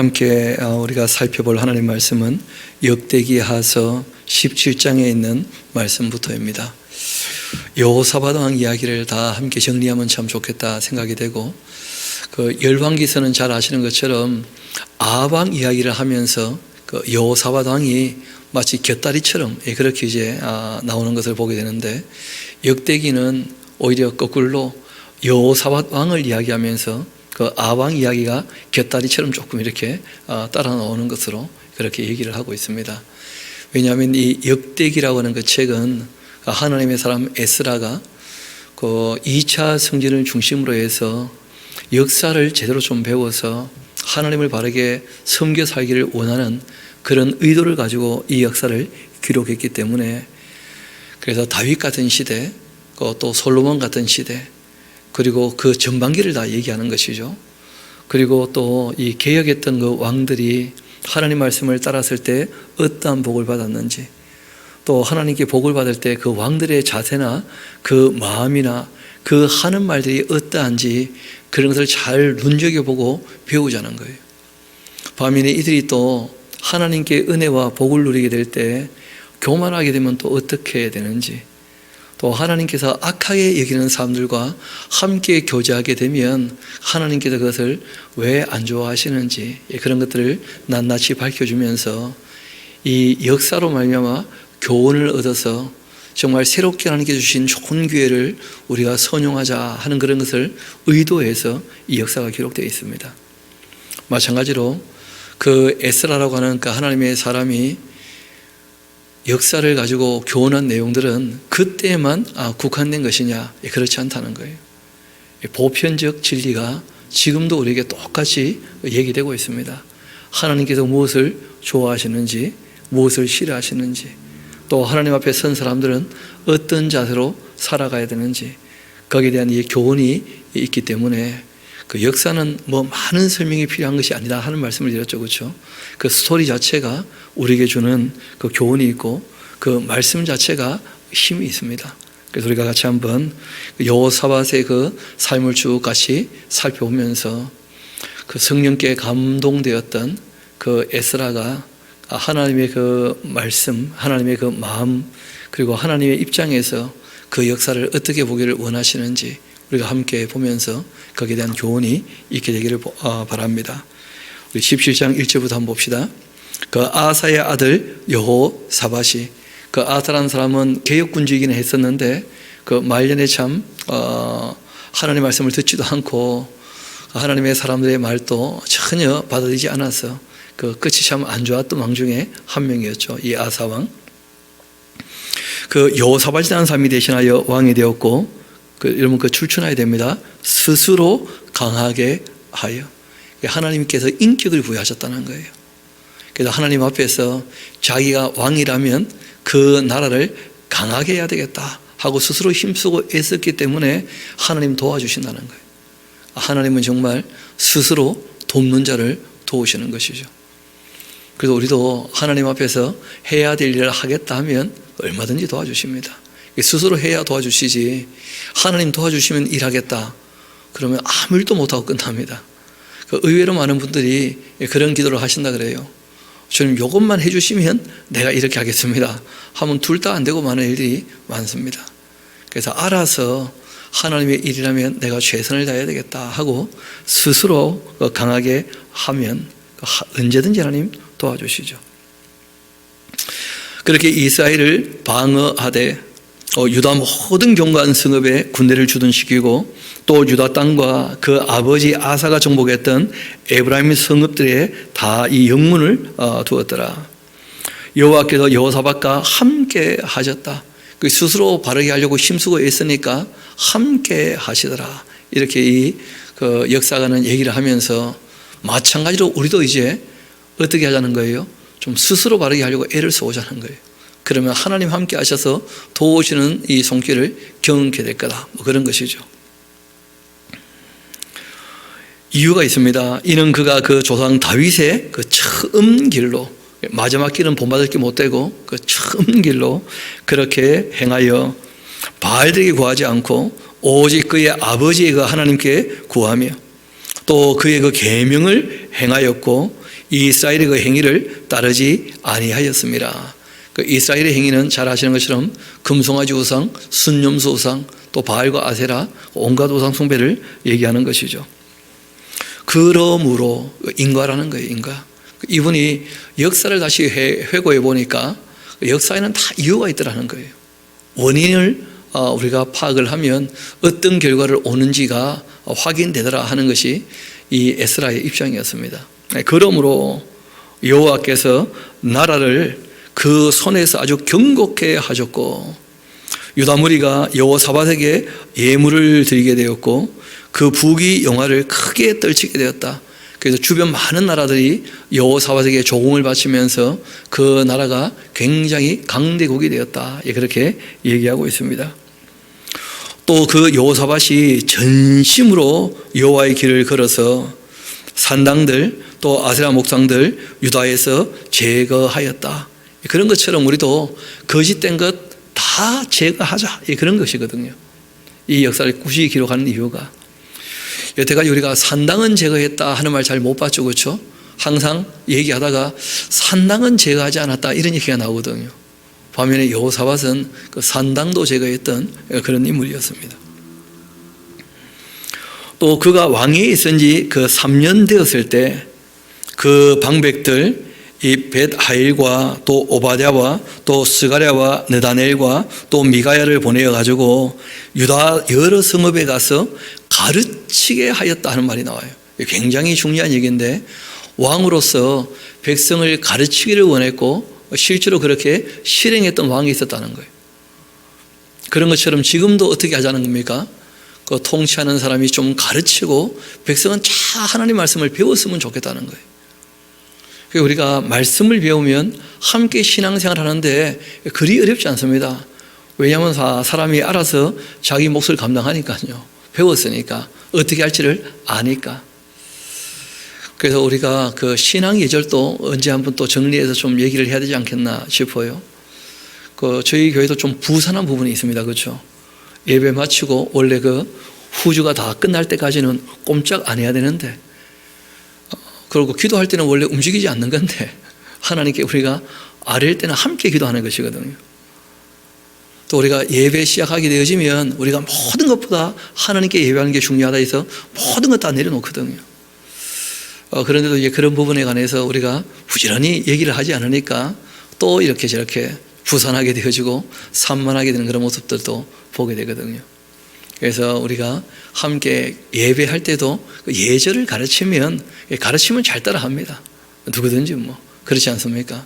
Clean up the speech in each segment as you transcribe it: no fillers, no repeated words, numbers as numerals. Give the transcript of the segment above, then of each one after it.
함께 우리가 살펴볼 하나님의 말씀은 역대기하서 17장에 있는 말씀부터입니다. 여호사밧 왕 이야기를 다 함께 정리하면 참 좋겠다 생각이 되고, 그 열왕기서는 잘 아시는 것처럼 아합 왕 이야기를 하면서 그 여호사밧 왕이 마치 곁다리처럼 그렇게 이제 나오는 것을 보게 되는데, 역대기는 오히려 거꾸로 여호사밧 왕을 이야기하면서 그 아왕 이야기가 곁다리처럼 조금 이렇게 따라 나오는 것으로 그렇게 얘기를 하고 있습니다. 왜냐하면 이 역대기라고 하는 그 책은 하나님의 사람 에스라가 그 2차 성전을 중심으로 해서 역사를 제대로 좀 배워서 하나님을 바르게 섬겨 살기를 원하는 그런 의도를 가지고 이 역사를 기록했기 때문에, 그래서 다윗 같은 시대, 또 솔로몬 같은 시대, 그리고 그 전반기를 다 얘기하는 것이죠. 그리고 또 이 개혁했던 그 왕들이 하나님 말씀을 따랐을 때 어떠한 복을 받았는지, 또 하나님께 복을 받을 때 그 왕들의 자세나 그 마음이나 그 하는 말들이 어떠한지 그런 것을 잘 눈여겨보고 배우자는 거예요. 반면에 이들이 또 하나님께 은혜와 복을 누리게 될 때 교만하게 되면 또 어떻게 해야 되는지, 또 하나님께서 악하게 여기는 사람들과 함께 교제하게 되면 하나님께서 그것을 왜 안 좋아하시는지, 그런 것들을 낱낱이 밝혀주면서 이 역사로 말미암아 교훈을 얻어서 정말 새롭게 하나님께 주신 좋은 기회를 우리가 선용하자 하는 그런 것을 의도해서 이 역사가 기록되어 있습니다. 마찬가지로 그 에스라라고 하는 그 하나님의 사람이 역사를 가지고 교훈한 내용들은 그때만 국한된 것이냐? 그렇지 않다는 거예요. 보편적 진리가 지금도 우리에게 똑같이 얘기되고 있습니다. 하나님께서 무엇을 좋아하시는지, 무엇을 싫어하시는지, 또 하나님 앞에 선 사람들은 어떤 자세로 살아가야 되는지, 거기에 대한 이 교훈이 있기 때문에 그 역사는 뭐 많은 설명이 필요한 것이 아니다 하는 말씀을 드렸죠. 그렇죠? 그 스토리 자체가 우리에게 주는 그 교훈이 있고 그 말씀 자체가 힘이 있습니다. 그래서 우리가 같이 한번 여호사밧의 그 삶을 쭉 같이 살펴보면서 그 성령께 감동되었던 그 에스라가 하나님의 그 말씀, 하나님의 그 마음, 그리고 하나님의 입장에서 그 역사를 어떻게 보기를 원하시는지 우리가 함께 보면서 거기에 대한 교훈이 있게 되기를 바랍니다. 우리 17장 1절부터 한번 봅시다. 그 아사의 아들 여호사밧이, 그 아사라는 사람은 개혁군주이기는 했었는데 그 말년에 참 하나님의 말씀을 듣지도 않고 하나님의 사람들의 말도 전혀 받아들이지 않아서 그 끝이 참 안 좋았던 왕 중에 한 명이었죠. 이 아사왕. 그 여호사밧이라는 사람이 대신하여 왕이 되었고, 여러분 그 출춘해야 됩니다. 스스로 강하게 하여. 하나님께서 인격을 부여하셨다는 거예요. 그래서 하나님 앞에서 자기가 왕이라면 그 나라를 강하게 해야 되겠다 하고 스스로 힘쓰고 애썼기 때문에 하나님 도와주신다는 거예요. 하나님은 정말 스스로 돕는 자를 도우시는 것이죠. 그래서 우리도 하나님 앞에서 해야 될 일을 하겠다 하면 얼마든지 도와주십니다. 스스로 해야 도와주시지, 하나님 도와주시면 일하겠다 그러면 아무 일도 못하고 끝납니다. 의외로 많은 분들이 그런 기도를 하신다 그래요. 주님 이것만 해주시면 내가 이렇게 하겠습니다 하면 둘 다 안 되고 많은 일들이 많습니다. 그래서 알아서 하나님의 일이라면 내가 최선을 다해야 되겠다 하고 스스로 강하게 하면 언제든지 하나님 도와주시죠. 그렇게 이스라엘을 방어하되 유다 모든 경관 성읍에 군대를 주둔시키고, 또 유다 땅과 그 아버지 아사가 정복했던 에브라임 성읍들에 다 이 영문을 두었더라. 여호와께서 여호사밧과 함께 하셨다. 그 스스로 바르게 하려고 힘쓰고 애쓰니까 함께 하시더라. 이렇게 이 그 역사가는 얘기를 하면서 마찬가지로 우리도 이제 어떻게 하자는 거예요? 좀 스스로 바르게 하려고 애를 써오자는 거예요. 그러면 하나님 함께 하셔서 도우시는 이 손길을 경험하게 될 거다. 뭐 그런 것이죠. 이유가 있습니다. 이는 그가 그 조상 다윗의 그 처음 길로, 마지막 길은 본받을 게 못 되고 그 처음 길로 그렇게 행하여 바알들에게 구하지 않고 오직 그의 아버지의 그 하나님께 구하며 또 그의 그 계명을 행하였고 이스라엘의 그 행위를 따르지 아니하였습니다. 그 이스라엘의 행위는 잘 아시는 것처럼 금송아지 우상, 순념수 우상, 또 바알과 아세라, 온갖 우상 숭배를 얘기하는 것이죠. 그러므로 인과라는 거예요. 인과. 이분이 역사를 다시 회고해 보니까 역사에는 다 이유가 있더라는 거예요. 원인을 우리가 파악을 하면 어떤 결과를 오는지가 확인되더라 하는 것이 이 에스라의 입장이었습니다. 그러므로 여호와께서 나라를 그 손에서 아주 경고케 하셨고, 유다 무리가 여호사밧에게 예물을 드리게 되었고, 그 부귀 영화를 크게 떨치게 되었다. 그래서 주변 많은 나라들이 여호사밧에게 조공을 바치면서 그 나라가 굉장히 강대국이 되었다. 그렇게 얘기하고 있습니다. 또 그 여호사밧이 전심으로 여호와의 길을 걸어서 산당들 또 아세라 목상들 유다에서 제거하였다. 그런 것처럼 우리도 거짓된 것 다 제거하자. 그런 것이거든요. 이 역사를 굳이 기록하는 이유가, 여태까지 우리가 산당은 제거했다 하는 말 잘 못 봤죠, 그렇죠? 항상 얘기하다가 산당은 제거하지 않았다 이런 얘기가 나오거든요. 반면에 여호사밧은 그 산당도 제거했던 그런 인물이었습니다. 또 그가 왕위에 있은 지 그 3년 되었을 때 그 방백들, 이 벳하일과 또 오바댜와 또 스가랴와 느다넬과 또 미가야를 보내어 가지고 유다 여러 성읍에 가서 가르치게 하였다 하는 말이 나와요. 굉장히 중요한 얘기인데, 왕으로서 백성을 가르치기를 원했고 실제로 그렇게 실행했던 왕이 있었다는 거예요. 그런 것처럼 지금도 어떻게 하자는 겁니까? 그 통치하는 사람이 좀 가르치고 백성은 잘 하나님 말씀을 배웠으면 좋겠다는 거예요. 우리가 말씀을 배우면 함께 신앙생활 하는데 그리 어렵지 않습니다. 왜냐하면 사람이 알아서 자기 몫을 감당하니까요. 배웠으니까, 어떻게 할지를 아니까. 그래서 우리가 그 신앙 예절도 언제 한번 또 정리해서 좀 얘기를 해야 되지 않겠나 싶어요. 그 저희 교회도 좀 부산한 부분이 있습니다. 그렇죠? 예배 마치고 원래 그 후주가 다 끝날 때까지는 꼼짝 안 해야 되는데, 그리고 기도할 때는 원래 움직이지 않는 건데 하나님께 우리가 아뢰일 때는 함께 기도하는 것이거든요. 또 우리가 예배 시작하게 되어지면 우리가 모든 것보다 하나님께 예배하는 게 중요하다 해서 모든 것 다 내려놓거든요. 그런데도 이제 그런 부분에 관해서 우리가 부지런히 얘기를 하지 않으니까 또 이렇게 저렇게 부산하게 되어지고 산만하게 되는 그런 모습들도 보게 되거든요. 그래서 우리가 함께 예배할 때도 예절을 가르치면 잘 따라합니다. 누구든지 그렇지 않습니까?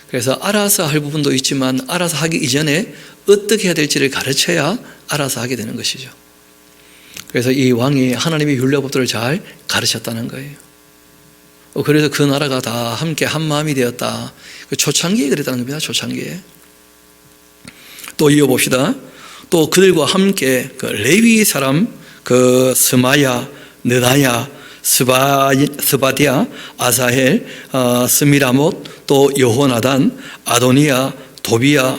그래서 알아서 할 부분도 있지만 알아서 하기 이전에 어떻게 해야 될지를 가르쳐야 알아서 하게 되는 것이죠. 그래서 이 왕이 하나님의 율례법들을 잘 가르쳤다는 거예요. 그래서 그 나라가 다 함께 한 마음이 되었다. 초창기에 그랬다는 겁니다. 초창기에. 또 이어봅시다. 또 그들과 함께 그 레위 사람 그 스마야, 느다야, 스바디아, 아사헬, 스미라못, 또 여호나단, 아도니아, 도비야,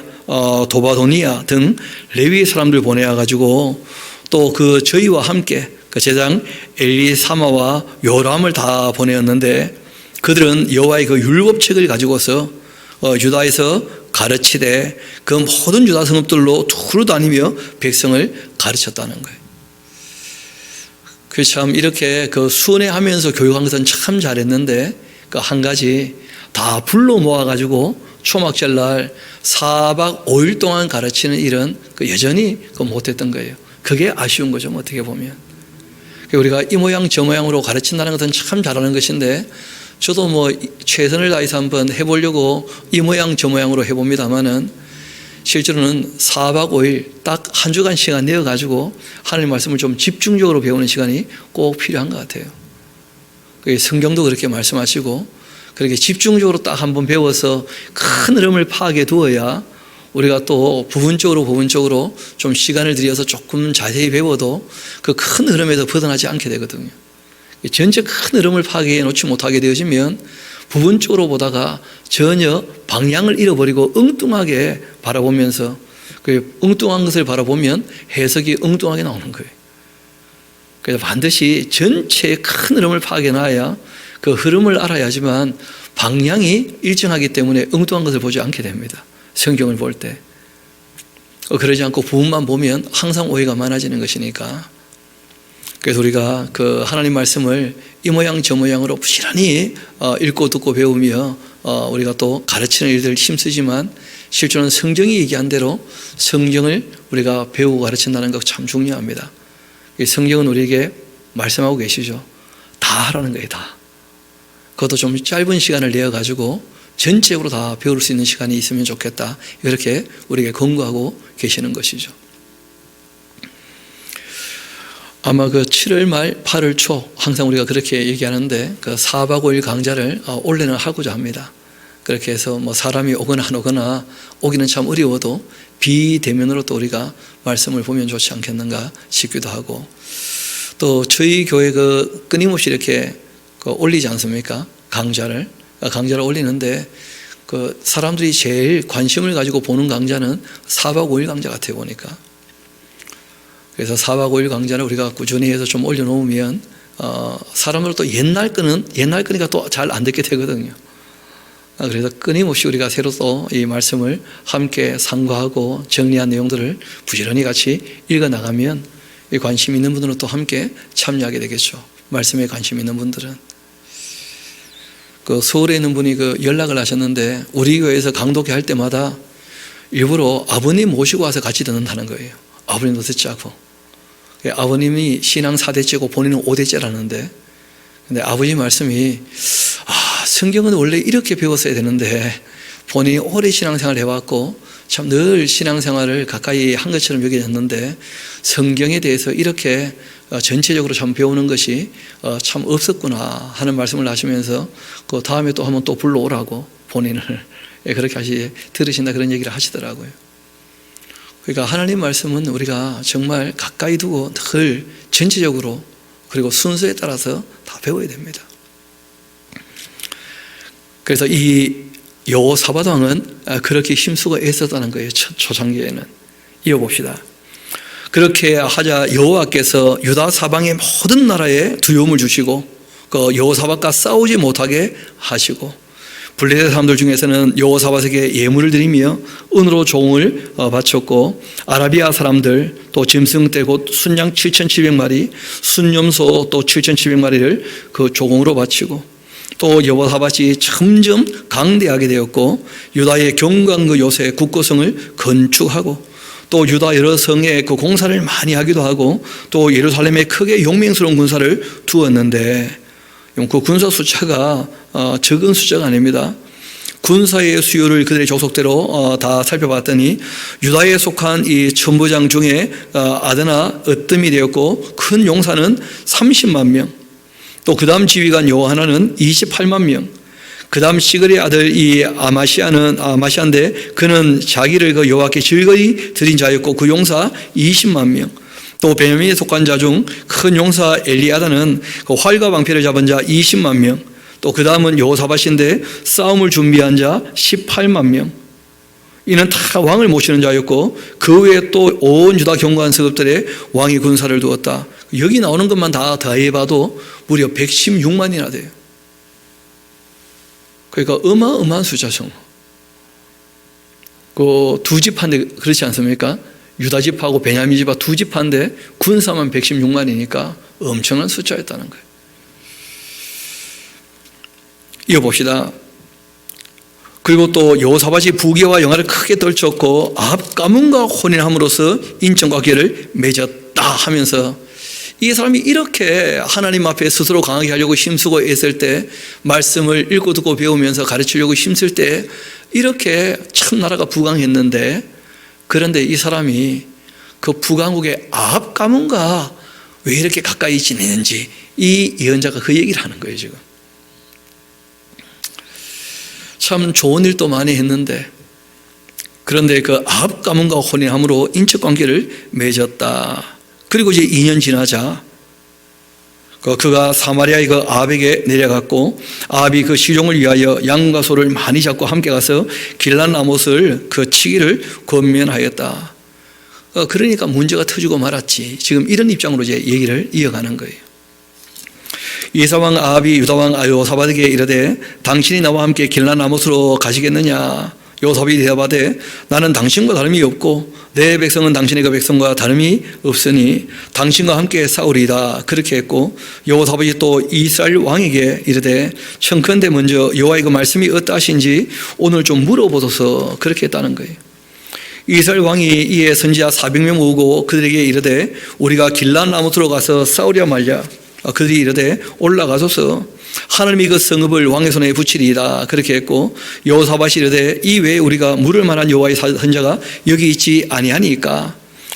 도바도니아 등 레위 사람들 보내어 가지고 또 그 저희와 함께 그 제장 엘리사마와 요람을 다 보내었는데, 그들은 여호와의 그 율법책을 가지고서 유다에서 가르치되 그 모든 유다 성읍들로 두루 다니며 백성을 가르쳤다는 거예요. 그 참 이렇게 그 순회하면서 교육한 것은 참 잘했는데, 그 한 가지 다 불러 모아 가지고 초막절날 4박 5일 동안 가르치는 일은 그 여전히 그 못했던 거예요. 그게 아쉬운 거죠, 어떻게 보면. 우리가 이 모양 저 모양으로 가르친다는 것은 참 잘하는 것인데, 저도 최선을 다해서 한번 해보려고 이 모양 저 모양으로 해봅니다만은 실제로는 4박 5일 딱 한 주간 시간 내어가지고 하나님 말씀을 좀 집중적으로 배우는 시간이 꼭 필요한 것 같아요. 성경도 그렇게 말씀하시고 그렇게 집중적으로 딱 한번 배워서 큰 흐름을 파악해 두어야 우리가 또 부분적으로 좀 시간을 들여서 조금 자세히 배워도 그 큰 흐름에서 벗어나지 않게 되거든요. 전체 큰 흐름을 파악해 놓지 못하게 되어지면 부분적으로 보다가 전혀 방향을 잃어버리고 엉뚱하게 바라보면서 그 엉뚱한 것을 바라보면 해석이 엉뚱하게 나오는 거예요. 그래서 반드시 전체의 큰 흐름을 파악해 놔야 그 흐름을 알아야지만 방향이 일정하기 때문에 엉뚱한 것을 보지 않게 됩니다. 성경을 볼 때. 그러지 않고 부분만 보면 항상 오해가 많아지는 것이니까. 그래서 우리가 그 하나님 말씀을 이 모양 저 모양으로 부지런히 읽고 듣고 배우며 우리가 또 가르치는 일들 힘쓰지만 실제로는 성경이 얘기한 대로 성경을 우리가 배우고 가르친다는 것 참 중요합니다. 성경은 우리에게 말씀하고 계시죠. 다 하라는 거예요, 다. 그것도 좀 짧은 시간을 내어가지고 전체적으로 다 배울 수 있는 시간이 있으면 좋겠다. 이렇게 우리에게 권고하고 계시는 것이죠. 아마 그 7월 말 8월 초 항상 우리가 그렇게 얘기하는데 그 4박 5일 강좌를 올해는 하고자 합니다. 그렇게 해서 뭐 사람이 오거나 안 오거나 오기는 참 어려워도 비대면으로 또 우리가 말씀을 보면 좋지 않겠는가 싶기도 하고, 또 저희 교회 그 끊임없이 이렇게 올리지 않습니까? 강좌를 올리는데 그 사람들이 제일 관심을 가지고 보는 강좌는 4박 5일 강좌 같아요, 보니까. 그래서 4박 5일 강좌를 우리가 꾸준히 해서 좀 올려놓으면 사람들은 또 옛날 거니까 또 잘 안 듣게 되거든요. 그래서 끊임없이 우리가 새로 또 이 말씀을 함께 상고하고 정리한 내용들을 부지런히 같이 읽어나가면 관심 있는 분들은 또 함께 참여하게 되겠죠. 말씀에 관심 있는 분들은. 그 서울에 있는 분이 그 연락을 하셨는데 우리 교회에서 강독회 할 때마다 일부러 아버님 모시고 와서 같이 듣는다는 거예요. 아버님도 듣자고. 아버님이 신앙 4대째고 본인은 5대째라는데, 근데 아버지 말씀이 성경은 원래 이렇게 배웠어야 되는데 본인이 오래 신앙생활을 해왔고 참 늘 신앙생활을 가까이 한 것처럼 여겨졌는데 성경에 대해서 이렇게 전체적으로 참 배우는 것이 참 없었구나 하는 말씀을 하시면서 그 다음에 또 한번 또 불러오라고 본인을 그렇게 들으신다 그런 얘기를 하시더라고요. 그러니까 하나님 말씀은 우리가 정말 가까이 두고 늘 전체적으로 그리고 순서에 따라서 다 배워야 됩니다. 그래서 이 여호사밧 왕은 그렇게 힘쓰고 애썼다는 거예요. 초창기에는. 이어봅시다. 그렇게 하자 여호와께서 유다 사방의 모든 나라에 두려움을 주시고 그 여호사밧과 싸우지 못하게 하시고, 블레셋 사람들 중에서는 여호사밧에게 예물을 드리며 은으로 종을 바쳤고, 아라비아 사람들 또 짐승 떼 곧 순양 7,700마리 순염소 또 7,700마리를 그 조공으로 바치고, 또 여호사밧이 점점 강대하게 되었고 유다의 경관그 요새 국고성을 건축하고 또 유다 여러 성에 그 공사를 많이 하기도 하고 또 예루살렘에 크게 용맹스러운 군사를 두었는데, 그 군사 숫자가 적은 숫자가 아닙니다. 군사의 수요를 그들의 족속대로 다 살펴봤더니 유다에 속한 이 천부장 중에 아드나 으뜸이 되었고 큰 용사는 30만 명, 또 그 다음 지휘관 요하나는 28만 명, 그 다음 시글의 아들 이 아마시아인데 그는 자기를 그 여호와께 즐거이 드린 자였고 그 용사 20만 명, 또 베냐민에 속한 자 중 큰 용사 엘리아다는 그 활과 방패를 잡은 자 20만 명, 또 그 다음은 여호사밧인데 싸움을 준비한 자 18만 명. 이는 다 왕을 모시는 자였고 그 외에 또 온 유다 경관 서급들의 왕이 군사를 두었다. 여기 나오는 것만 다 더해봐도 무려 116만이나 돼요. 그러니까 어마어마한 숫자죠. 그 두 집한데 그렇지 않습니까? 유다 집하고 베냐민 집하 두 집한데 군사만 116만이니까 엄청난 숫자였다는 거예요. 이어봅시다. 그리고 또 여호사밧이 부귀와 영화를 크게 떨쳤고 아합 가문과 혼인함으로써 인천관계를 맺었다 하면서, 이 사람이 이렇게 하나님 앞에 스스로 강하게 하려고 힘쓰고 애쓸 때, 말씀을 읽고 듣고 배우면서 가르치려고 힘쓸 때 이렇게 참 나라가 부강했는데, 그런데 이 사람이 그 부강국의 아합 가문과 왜 이렇게 가까이 지내는지 이 예언자가 그 얘기를 하는 거예요. 지금 참 좋은 일도 많이 했는데, 그런데 그 아합 가문과 혼인함으로 인척관계를 맺었다. 그리고 이제 2년 지나자 그가 사마리아의 그 아합에게 내려갔고, 아합이 그 시종을 위하여 양과 소를 많이 잡고 함께 가서 길란 라못을 그 치기를 권면하였다. 그러니까 문제가 터지고 말았지. 지금 이런 입장으로 이제 얘기를 이어가는 거예요. 이사왕 아합이 유다왕 여호사밧에게 이르되 당신이 나와 함께 길란 라못으로 가시겠느냐? 여호사밧이 대답하되 나는 당신과 다름이 없고 내 백성은 당신의 그 백성과 다름이 없으니 당신과 함께 싸우리이다. 그렇게 했고 여호사밧이 또 이스라엘 왕에게 이르되 청컨대 먼저 여호와의 그 말씀이 어떠하신지 오늘 좀 물어보소서. 그렇게 했다는 거예요. 이스라엘 왕이 이에 선지자 400명 모으고 그들에게 이르되 우리가 길란 라못으로 가서 싸우랴 말랴. 그들이 이르되 올라가소서. 하나님이 그 성읍을 왕의 손에 붙이리이다. 그렇게 했고 여호사밧이 이르되 이 외에 우리가 물을 만한 여호와의 선자가 여기 있지 아니하니까.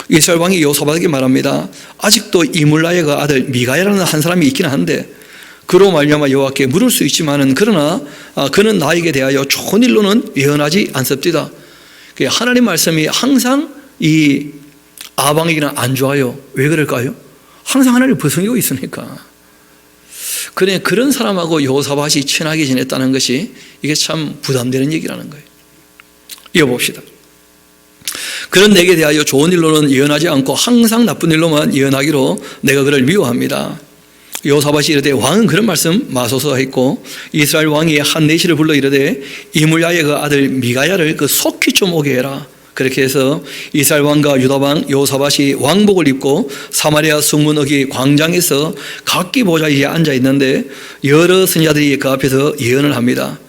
이스라엘 왕이 여호사밧에게 말합니다. 아직도 이물라의 그 아들 미가야라는 한 사람이 있긴 한데 그로 말미암아 여호와께 물을 수 있지만은 그러나 그는 나에게 대하여 좋은 일로는 예언하지 않습니다. 하나님 말씀이 항상 이 아방에게는 안 좋아요. 왜 그럴까요? 항상 하나님을 버성이고 있으니까. 그래 그런 사람하고 여호사밧이 친하게 지냈다는 것이 이게 참 부담되는 얘기라는 거예요. 이어봅시다. 그런 내게 대하여 좋은 일로는 예언하지 않고 항상 나쁜 일로만 예언하기로 내가 그를 미워합니다. 여호사밧이 이르되 왕은 그런 말씀 마소서 했고 이스라엘 왕이 한 내시를 불러 이르되 이물야의 그 아들 미가야를 그 속히 좀 오게 해라. 그렇게 해서 이스라엘 왕과 유다 왕 여호사밧이 왕복을 입고 사마리아 성문어기 광장에서 각기 보좌에 앉아 있는데 여러 선지자들이 그 앞에서 예언을 합니다.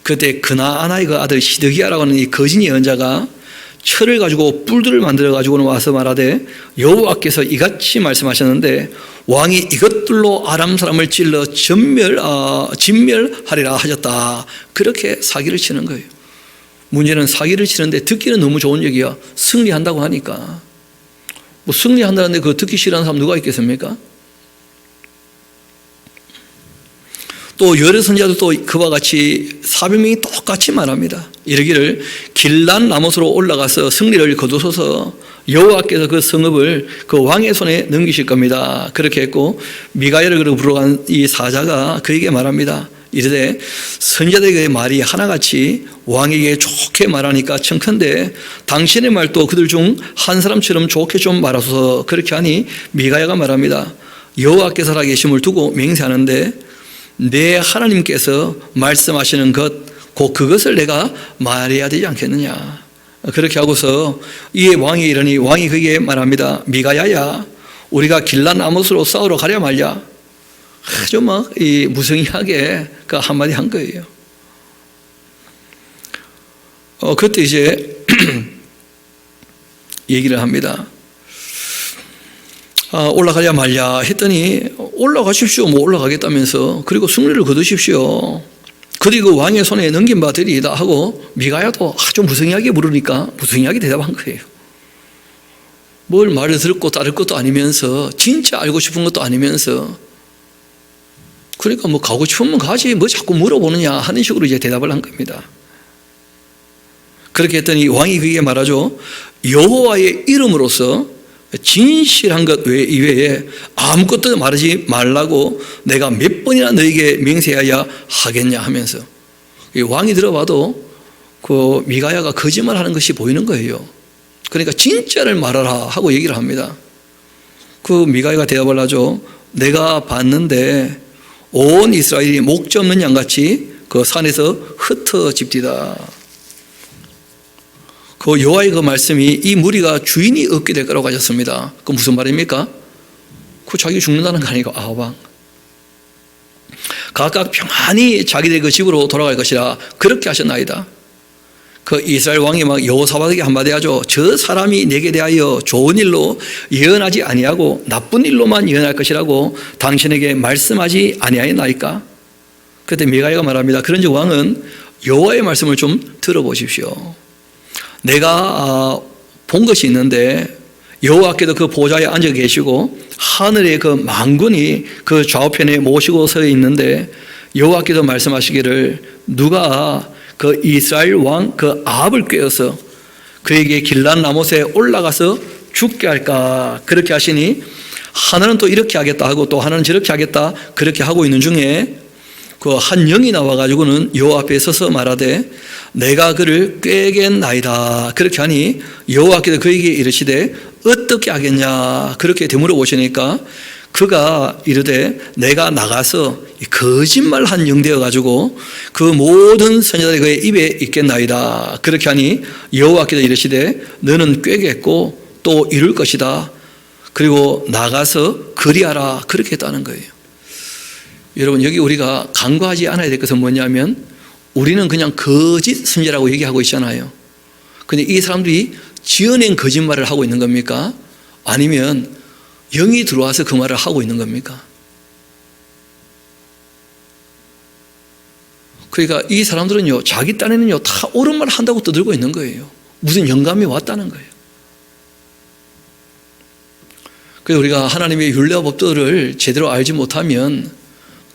그때 그나아나의 그 아들 시드기야라고 하는 이 거짓 예언자가 철을 가지고 뿔들을 만들어 가지고는 와서 말하되 여호와께서 이같이 말씀하셨는데 왕이 이것들로 아람 사람을 찔러 진멸하리라 하셨다. 그렇게 사기를 치는 거예요. 문제는 사기를 치는데 듣기는 너무 좋은 얘기야. 승리한다고 하니까. 뭐 승리한다는데 그거 듣기 싫어하는 사람 누가 있겠습니까? 또 여러 선지자도 그와 같이 400명이 똑같이 말합니다. 이르기를 길란 라못으로 올라가서 승리를 거두소서. 여호와께서 그 성읍을 그 왕의 손에 넘기실 겁니다. 그렇게 했고 미가야를 부르간 이 사자가 그에게 말합니다. 이르되 선지자들에게 말이 하나같이 왕에게 좋게 말하니까 청컨대 당신의 말도 그들 중 한 사람처럼 좋게 좀 말하소서. 그렇게 하니 미가야가 말합니다. 여호와께서 살아계심을 두고 맹세하는데 내 하나님께서 말씀하시는 것 곧 그것을 내가 말해야 되지 않겠느냐. 그렇게 하고서 이에 왕이 이르니 왕이 그에게 말합니다. 미가야야 우리가 길란 라못으로 싸우러 가랴 말랴. 아주 막 이 무성의하게 그 한마디 한 거예요. 그때 이제 얘기를 합니다. 올라가랴 말랴 했더니 올라가십시오. 뭐 올라가겠다면서 그리고 승리를 거두십시오. 그리고 그 왕의 손에 넘긴 바 되리이다 하고 미가야도 아주 무성의하게 물으니까 무성의하게 대답한 거예요. 뭘 말을 듣고 따를 것도 아니면서 진짜 알고 싶은 것도 아니면서 그러니까 뭐 가고 싶으면 가지 뭐 자꾸 물어보느냐 하는 식으로 이제 대답을 한 겁니다. 그렇게 했더니 왕이 그에게 말하죠. 여호와의 이름으로서 진실한 것 이외에 아무것도 말하지 말라고 내가 몇 번이나 너에게 맹세해야 하겠냐 하면서 왕이 들어봐도 그 미가야가 거짓말하는 것이 보이는 거예요. 그러니까 진짜를 말하라 하고 얘기를 합니다. 그 미가야가 대답을 하죠. 내가 봤는데 온 이스라엘이 목자 없는 양같이 그 산에서 흩어집디다. 그 여호와의 그 말씀이 이 무리가 주인이 없게 될 거라고 하셨습니다. 그 무슨 말입니까? 그 자기 죽는다는 거 아니고 아방. 각각 평안히 자기들 그 집으로 돌아갈 것이라 그렇게 하셨나이다. 그 이스라엘 왕이 막 여호사밧에게 한마디 하죠. 저 사람이 내게 대하여 좋은 일로 예언하지 아니하고 나쁜 일로만 예언할 것이라고 당신에게 말씀하지 아니하였나이까? 그때 미가야가 말합니다. 그런즉 왕은 여호와의 말씀을 좀 들어보십시오. 내가 본 것이 있는데 여호와께서 그 보좌에 앉아 계시고 하늘의 그 만군이 그 좌우편에 모시고 서 있는데 여호와께서 말씀하시기를 누가 그 이스라엘 왕 그 아합을 꾀어서 그에게 길란 라못에 올라가서 죽게 할까? 그렇게 하시니 하나는 또 이렇게 하겠다 하고 또 하나는 저렇게 하겠다 그렇게 하고 있는 중에 그 한 영이 나와가지고는 여호와 앞에 서서 말하되 내가 그를 꾀겠나이다. 그렇게 하니 여호와께서 그에게 이르시되 어떻게 하겠냐 그렇게 되물어 보시니까 그가 이르되 내가 나가서 거짓말한 영 되어가지고 그 모든 선지자들이 그의 입에 있겠나이다. 그렇게 하니 여호와께서 이르시되 너는 꾀겠고 또 이룰 것이다. 그리고 나가서 그리하라. 그렇게 했다는 거예요. 여러분, 여기 우리가 간과하지 않아야 될 것은 뭐냐면 우리는 그냥 거짓 선지자라고 얘기하고 있잖아요. 그런데 이 사람들이 지어낸 거짓말을 하고 있는 겁니까? 아니면 영이 들어와서 그 말을 하고 있는 겁니까? 그러니까 이 사람들은요, 자기 딴에는요, 다 옳은 말 한다고 떠들고 있는 거예요. 무슨 영감이 왔다는 거예요. 그래서 우리가 하나님의 율례와 법도를 제대로 알지 못하면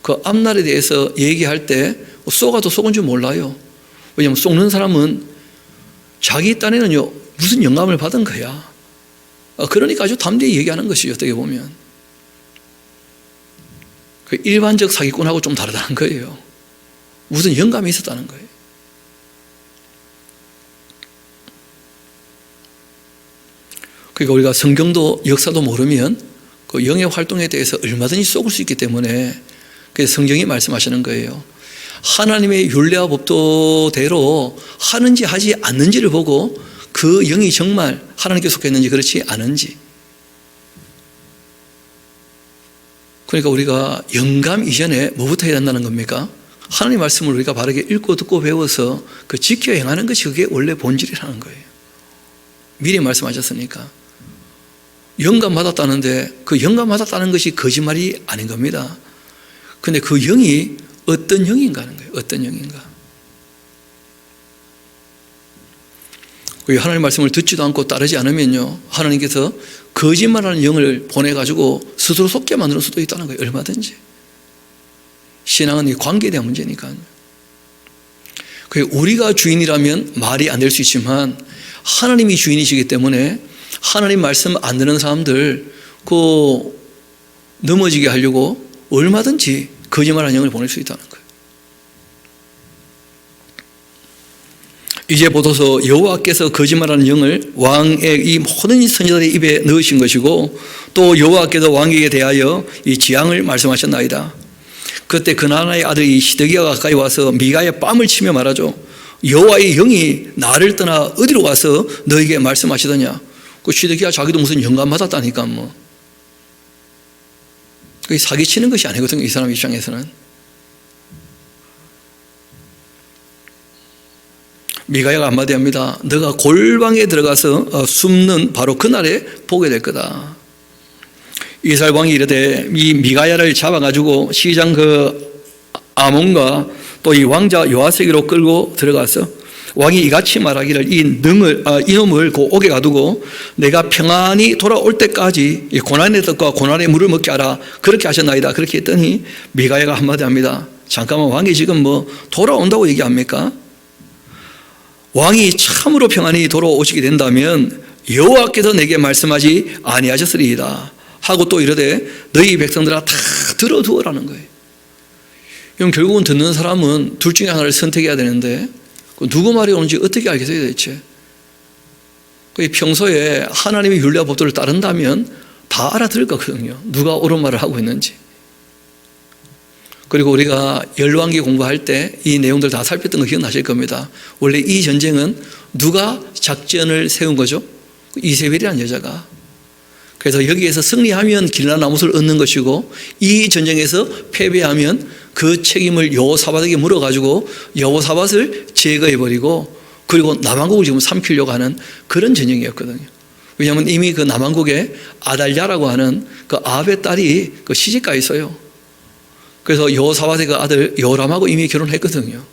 그 앞날에 대해서 얘기할 때 쏘가도 쏘은 줄 몰라요. 왜냐하면 쏘는 사람은 자기 딴에는요, 무슨 영감을 받은 거야. 그러니까 아주 담대히 얘기하는 것이죠. 어떻게 보면 그 일반적 사기꾼하고 좀 다르다는 거예요. 무슨 영감이 있었다는 거예요. 그러니까 우리가 성경도 역사도 모르면 그 영의 활동에 대해서 얼마든지 속을 수 있기 때문에 그래서 성경이 말씀하시는 거예요. 하나님의 율례와 법도대로 하는지 하지 않는지를 보고 그 영이 정말 하나님께 속했는지 그렇지 않은지. 그러니까 우리가 영감 이전에 뭐부터 해야 한다는 겁니까? 하나님 말씀을 우리가 바르게 읽고 듣고 배워서 그 지켜 행하는 것이 그게 원래 본질이라는 거예요. 미리 말씀하셨으니까. 영감 받았다는데 그 영감 받았다는 것이 거짓말이 아닌 겁니다. 그런데 그 영이 어떤 영인가 하는 거예요. 어떤 영인가. 하나님 말씀을 듣지도 않고 따르지 않으면요, 하나님께서 거짓말하는 영을 보내가지고 스스로 속게 만들 수도 있다는 거예요. 얼마든지. 신앙은 이 관계에 대한 문제니까요. 우리가 주인이라면 말이 안 될 수 있지만 하나님이 주인이시기 때문에 하나님 말씀 안 듣는 사람들 넘어지게 하려고 얼마든지 거짓말하는 영을 보낼 수 있다는 거예요. 이제 보도서 여호와께서 거짓말하는 영을 왕의 이 모든 선지자들의 입에 넣으신 것이고 또 여호와께서 왕에게 대하여 이 지향을 말씀하셨나이다. 그때 그나나의 아들 이 시드기야가 가까이 와서 미가의 뺨을 치며 말하죠. 여호와의 영이 나를 떠나 어디로 가서 너에게 말씀하시더냐. 그 시드기야 자기도 무슨 영감 받았다니까 뭐. 그게 사기치는 것이 아니거든요. 이 사람 입장에서는. 미가야가 한마디 합니다. 너가 골방에 들어가서 숨는 바로 그날에 보게 될 거다. 이스라엘 왕이 이르되 이 미가야를 잡아가지고 시장 그 아몬과 또 이 왕자 요아세기로 끌고 들어가서 왕이 이같이 말하기를 이놈을 그 옥에 가두고 내가 평안히 돌아올 때까지 이 고난의 떡과 고난의 물을 먹게 하라. 그렇게 하셨나이다. 그렇게 했더니 미가야가 한마디 합니다. 잠깐만, 왕이 지금 뭐 돌아온다고 얘기합니까? 왕이 참으로 평안히 돌아오시게 된다면 여호와께서 내게 말씀하지 아니하셨으리이다 하고 또 이르되 너희 백성들아 다 들어두어라는 거예요. 그럼 결국은 듣는 사람은 둘 중에 하나를 선택해야 되는데 누구 말이 오는지 어떻게 알겠어요 대체? 평소에 하나님의 율례와 법도를 따른다면 다 알아들을 거거든요. 누가 옳은 말을 하고 있는지. 그리고 우리가 열왕기 공부할 때 이 내용들 다 살폈던 거 기억나실 겁니다. 원래 이 전쟁은 누가 작전을 세운 거죠? 이세벨이라는 여자가. 그래서 여기에서 승리하면 길라나못을 얻는 것이고 이 전쟁에서 패배하면 그 책임을 여호사밧에게 물어가지고 여호사밧을 제거해버리고 그리고 남한국을 지금 삼키려고 하는 그런 전쟁이었거든요. 왜냐하면 이미 그 남한국에 아달랴라고 하는 그 아합의 딸이 그 시집가 있어요. 그래서 여호사밧의 그 아들 여호람하고 이미 결혼했거든요.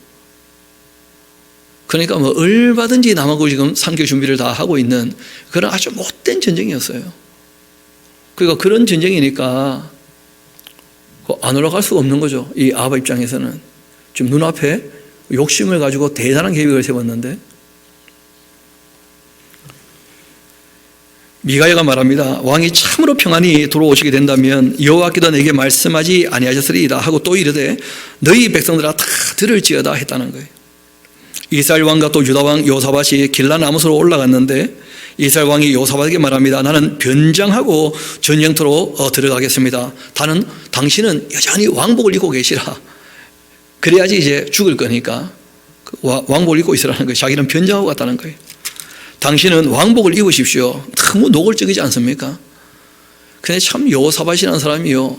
그러니까 뭐 얼마든지 남한국을 지금 삼킬 준비를 다 하고 있는 그런 아주 못된 전쟁이었어요. 그러니까 그런 전쟁이니까 안 올라갈 수가 없는 거죠. 이 아합 입장에서는. 지금 눈앞에 욕심을 가지고 대단한 계획을 세웠는데 미가야가 말합니다. 왕이 참으로 평안히 돌아오시게 된다면 여호와께서 내게 말씀하지 아니하셨으리이다 하고 또 이르되 너희 백성들아 다 들을지어다 했다는 거예요. 이스라엘 왕과 또 유다 왕 여호사밧이 길라나못으로 올라갔는데 이스라엘 왕이 여호사밧에게 말합니다. 나는 변장하고 전쟁터로 들어가겠습니다. 당신은 여전히 왕복을 입고 계시라. 그래야지 이제 죽을 거니까 왕복을 입고 있으라는 거예요. 자기는 변장하고 갔다는 거예요. 당신은 왕복을 입으십시오. 너무 노골적이지 않습니까? 근데 참 여호사밧이라는 사람이요,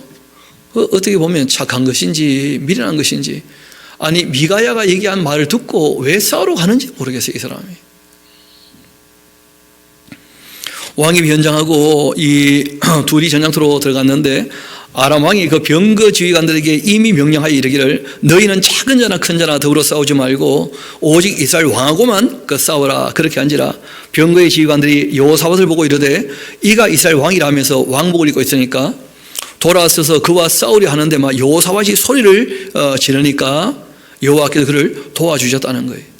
어떻게 보면 착한 것인지 미련한 것인지, 아니 미가야가 얘기한 말을 듣고 왜 싸우러 가는지 모르겠어요. 이 사람이. 왕이 변장하고 이 둘이 전장터로 들어갔는데 아람 왕이 그 병거 지휘관들에게 이미 명령하여 이르기를 너희는 작은 자나 큰 자나 더불어 싸우지 말고 오직 이스라엘 왕하고만 싸우라. 그렇게 한지라. 병거의 지휘관들이 여호사밧을 보고 이르되 이가 이스라엘 왕이라면서 왕복을 입고 있으니까 돌아서서 그와 싸우려 하는데 막 여호사밧이 소리를 지르니까 여호와께서 그를 도와주셨다는 거예요.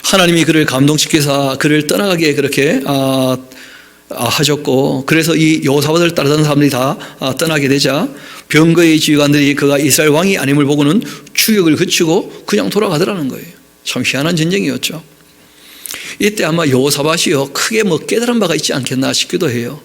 하나님이 그를 감동시켜서 그를 떠나가게 그렇게 하셨고, 그래서 이 여호사밧을 따르던 사람들이 다 떠나게 되자 병거의 지휘관들이 그가 이스라엘 왕이 아님을 보고는 추격을 그치고 그냥 돌아가더라는 거예요. 참 희한한 전쟁이었죠. 이때 아마 여호사밧이요 크게 깨달은 바가 있지 않겠나 싶기도 해요.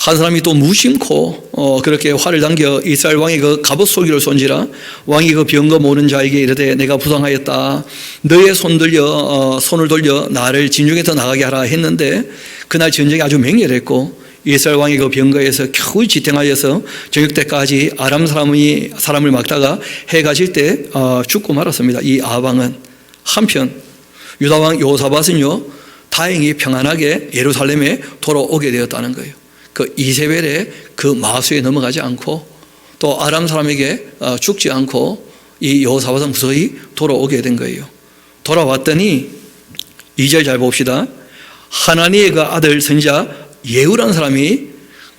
한 사람이 또 무심코 그렇게 활을 당겨 이스라엘 왕의 그 갑옷 속이를 쏜지라. 왕이 그 병거 모는 자에게 이르되 내가 부상하였다. 너의 손을 돌려 나를 진중에서 나가게 하라 했는데 그날 전쟁이 아주 맹렬했고 이스라엘 왕이 그 병거에서 겨우 지탱하여서 저녁 때까지 아람 사람을 막다가 해가 질 때 죽고 말았습니다. 이 아방은. 한편 유다 왕 여호사밧은요 다행히 평안하게 예루살렘에 돌아오게 되었다는 거예요. 그 이세벨의 그 마수에 넘어가지 않고 또 아람 사람에게 죽지 않고 이 여호사밧은 무사히 돌아오게 된 거예요. 돌아왔더니 2절 잘 봅시다. 하나니의 그 아들 선지자 예후라는 사람이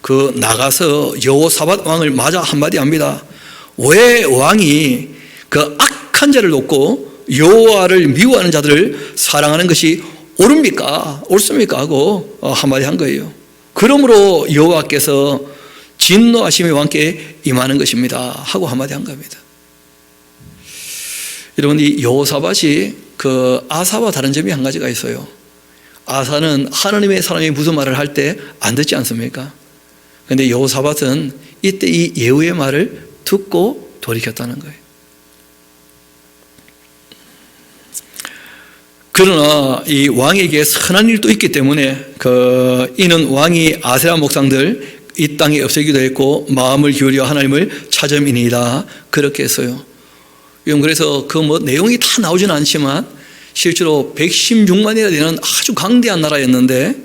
그 나가서 여호사밧 왕을 맞아 한마디 합니다. 왜 왕이 그 악한 자를 돕고 여호와를 미워하는 자들을 사랑하는 것이 옳습니까 하고 한마디 한 거예요. 그러므로 여호와께서 진노하심이 왕께 임하는 것입니다 하고 한마디 한 겁니다. 여러분, 이 여호사밧이 그 아사와 다른 점이 한 가지가 있어요. 아사는 하나님의 사람이 무슨 말을 할 때 안 듣지 않습니까? 그런데 여호사밧은 이때 이 예후의 말을 듣고 돌이켰다는 거예요. 그러나 이 왕에게 선한 일도 있기 때문에 이는 왕이 아세라 목상들 이 땅에 없애기도 했고 마음을 기울여 하나님을 찾음이니이다 그렇게 했어요. 그래서 그 내용이 다 나오지는 않지만 실제로 116만이나 되는 아주 강대한 나라였는데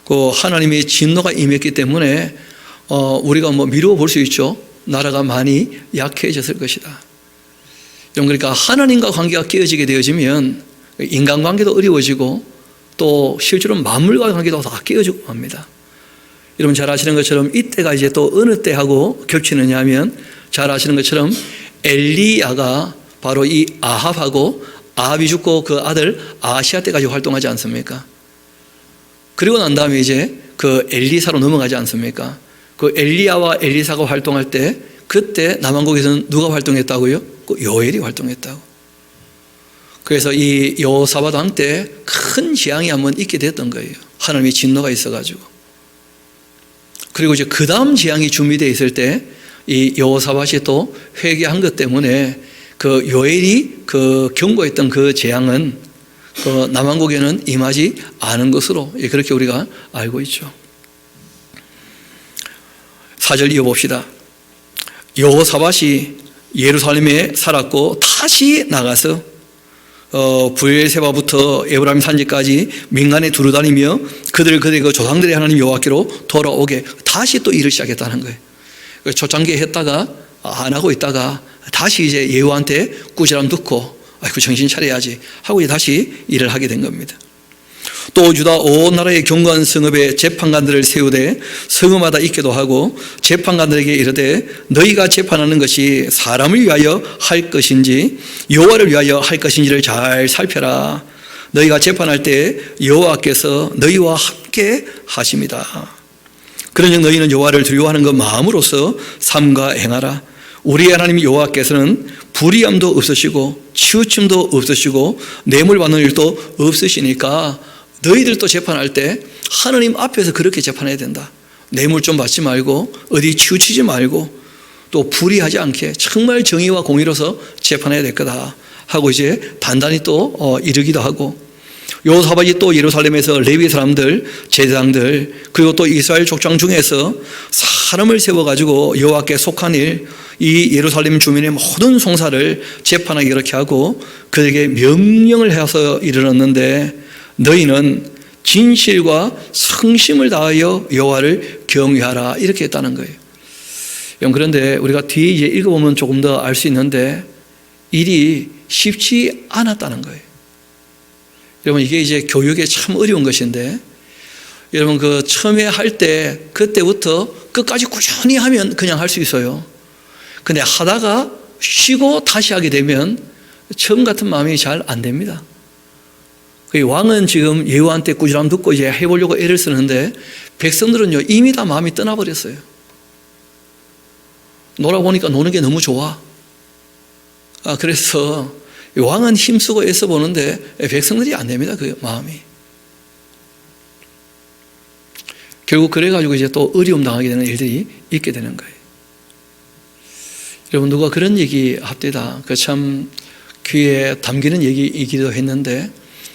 그 하나님의 진노가 임했기 때문에 우리가 미루어 볼 수 있죠. 나라가 많이 약해졌을 것이다. 그러니까 하나님과 관계가 깨어지게 되어지면 인간관계도 어려워지고 또 실제로 만물과 관계도 다 깨어지고 합니다. 여러분 잘 아시는 것처럼 이때가 이제 또 어느 때하고 겹치느냐 하면 잘 아시는 것처럼 엘리야가 바로 이 아합하고 아합이 죽고 그 아들 아시아 때까지 활동하지 않습니까? 그리고 난 다음에 이제 그 엘리사로 넘어가지 않습니까? 그 엘리야와 엘리사가 활동할 때 그때 남왕국에서는 누가 활동했다고요? 그 요엘이 활동했다고. 그래서 이 여호사밧 왕 때 큰 재앙이 한번 있게 됐던 거예요. 하나님의 진노가 있어가지고. 그리고 이제 그 다음 재앙이 준비되어 있을 때 이 여호사밧이 또 회개한 것 때문에 그 요엘이 경고했던 그 재앙은 그 남왕국에는 임하지 않은 것으로 그렇게 우리가 알고 있죠. 4절 이어봅시다. 여호사밧이 예루살렘에 살았고 다시 나가서 브엘세바부터 에브라임 산지까지 민간에 두루다니며 그들의 그 조상들의 하나님 여호와께로 돌아오게 다시 또 일을 시작했다는 거예요. 초창기에 했다가 안 하고 있다가 다시 이제 예후한테 꾸지람 듣고 아이고 정신 차려야지 하고 이제 다시 일을 하게 된 겁니다. 또 유다 온 나라의 경관 성읍에 재판관들을 세우되 성읍마다 있게도 하고 재판관들에게 이르되 너희가 재판하는 것이 사람을 위하여 할 것인지 여호와를 위하여 할 것인지를 잘 살펴라. 너희가 재판할 때 여호와께서 너희와 함께 하십니다. 그러니 너희는 여호와를 두려워하는 그 마음으로서 삼가 행하라. 우리 하나님 여호와께서는 불의함도 없으시고 치우침도 없으시고 뇌물 받는 일도 없으시니까 너희들도 재판할 때 하나님 앞에서 그렇게 재판해야 된다. 뇌물 좀 받지 말고 어디 치우치지 말고 또 불의하지 않게 정말 정의와 공의로서 재판해야 될 거다 하고 이제 단단히 또 이르기도 하고, 여호사밧이 또 예루살렘에서 레위 사람들, 제사장들 그리고 또 이스라엘 족장 중에서 사람을 세워가지고 여호와께 속한 일, 이 예루살렘 주민의 모든 송사를 재판하게 이렇게 하고 그에게 명령을 해서 이르렀는데 너희는 진실과 성심을 다하여 여호와를 경외하라 이렇게 했다는 거예요. 그런데 우리가 뒤에 이제 읽어보면 조금 더 알 수 있는데 일이 쉽지 않았다는 거예요. 여러분 이게 이제 교육에 참 어려운 것인데, 여러분 그 처음에 할 때 그때부터 끝까지 꾸준히 하면 그냥 할 수 있어요. 근데 하다가 쉬고 다시 하게 되면 처음 같은 마음이 잘 안 됩니다. 왕은 지금 예후한테 꾸준함 듣고 이제 해보려고 애를 쓰는데 백성들은요 이미 다 마음이 떠나버렸어요. 놀아보니까 노는 게 너무 좋아. 그래서 왕은 힘쓰고 애써 보는데 백성들이 안 됩니다. 그 마음이. 결국 그래가지고 이제 또 어려움 당하게 되는 일들이 있게 되는 거예요. 여러분 누가 그런 얘기 합디다. 그 참 귀에 담기는 얘기이기도 했는데,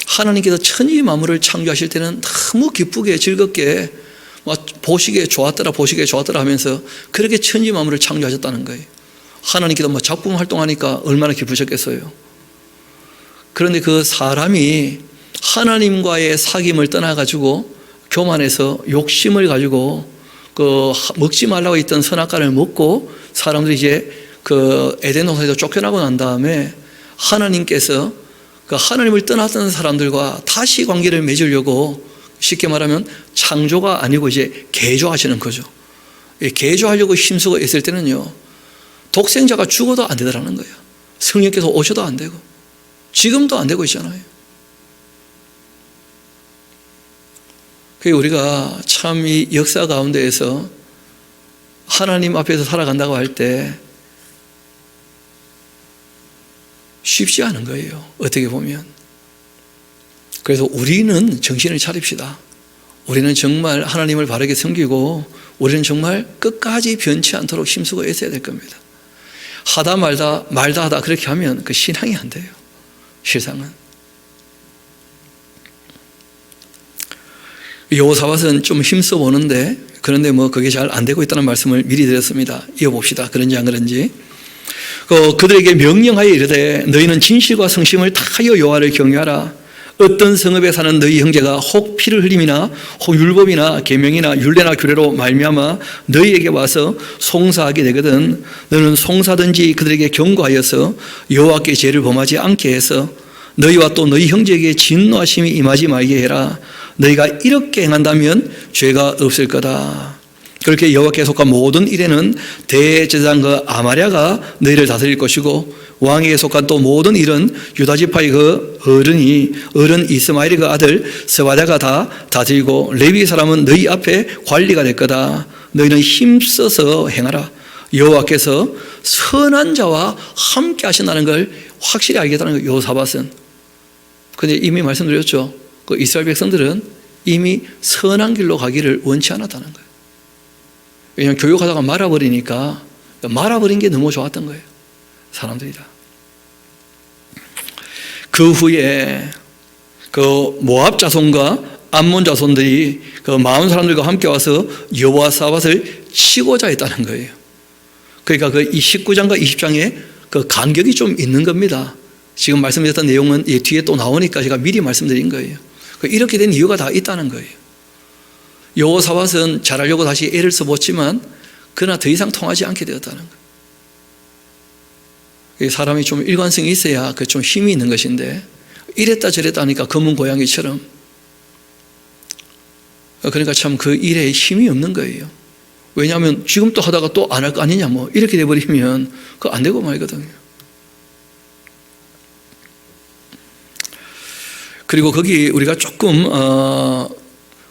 하나님께서 천지 만물을 창조하실 때는 너무 기쁘게 즐겁게 보시기에 좋았더라 하면서 그렇게 천지 만물을 창조하셨다는 거예요. 하나님께서 작품 활동하니까 얼마나 기쁘셨겠어요. 그런데 그 사람이 하나님과의 사귐을 떠나가지고 교만해서 욕심을 가지고 그 먹지 말라고 했던 선악과를 먹고 사람들이 이제 그 에덴 동산에서 쫓겨나고 난 다음에 하나님께서 그 하나님을 떠났던 사람들과 다시 관계를 맺으려고 쉽게 말하면 창조가 아니고 이제 개조하시는 거죠. 개조하려고 힘쓰고 있을 때는요 독생자가 죽어도 안 되더라는 거예요. 성령께서 오셔도 안 되고 지금도 안 되고 있잖아요. 우리가 참 이 역사 가운데에서 하나님 앞에서 살아간다고 할 때 쉽지 않은 거예요. 어떻게 보면. 그래서 우리는 정신을 차립시다. 우리는 정말 하나님을 바르게 섬기고 우리는 정말 끝까지 변치 않도록 힘쓰고 애써야 될 겁니다. 하다 말다 하다 그렇게 하면 그 신앙이 안 돼요. 실상은. 여호사밧은 좀 힘써 보는데 그런데 그게 잘 안 되고 있다는 말씀을 미리 드렸습니다. 이어봅시다. 그런지 안 그런지. 그들에게 명령하여 이르되 너희는 진실과 성심을 다하여 여호와를 경외하라. 어떤 성읍에 사는 너희 형제가 혹 피를 흘림이나 혹 율법이나 계명이나 율례나 규례로 말미암아 너희에게 와서 송사하게 되거든 너는 송사든지 그들에게 경고하여서 여호와께 죄를 범하지 않게 해서 너희와 또 너희 형제에게 진노하심이 임하지 말게 해라. 너희가 이렇게 행한다면 죄가 없을 거다. 그렇게 여호와께 속한 모든 일에는 대제사장 그 아마랴가 너희를 다스릴 것이고 왕에게 속한 또 모든 일은 유다지파의 그 어른 이스마엘의 그 아들 스바랴가 다 다스리고 레위 사람은 너희 앞에 관리가 될 거다. 너희는 힘써서 행하라. 여호와께서 선한 자와 함께 하신다는 걸 확실히 알겠다는 거예요. 여호사밧은. 근데 이미 말씀드렸죠. 그 이스라엘 백성들은 이미 선한 길로 가기를 원치 않았다는 거예요. 왜냐하면 교육하다가 말아버리니까 말아버린 게 너무 좋았던 거예요. 사람들이 다. 그 후에 그 모압 자손과 암몬 자손들이 그 마흔 사람들과 함께 와서 여호사밧을 치고자 했다는 거예요. 그러니까 그 19장과 20장에 그 간격이 좀 있는 겁니다. 지금 말씀드렸던 내용은 뒤에 또 나오니까 제가 미리 말씀드린 거예요. 이렇게 된 이유가 다 있다는 거예요. 여호사밧은 잘하려고 다시 애를 써봤지만 그러나 더 이상 통하지 않게 되었다는 거예요. 사람이 좀 일관성이 있어야 그 좀 힘이 있는 것인데 이랬다 저랬다 하니까 검은 고양이처럼, 그러니까 참 그 일에 힘이 없는 거예요. 왜냐하면 지금 또 하다가 또 안 할 거 아니냐 이렇게 돼버리면 그거 안 되고 말거든요. 그리고 거기 우리가 조금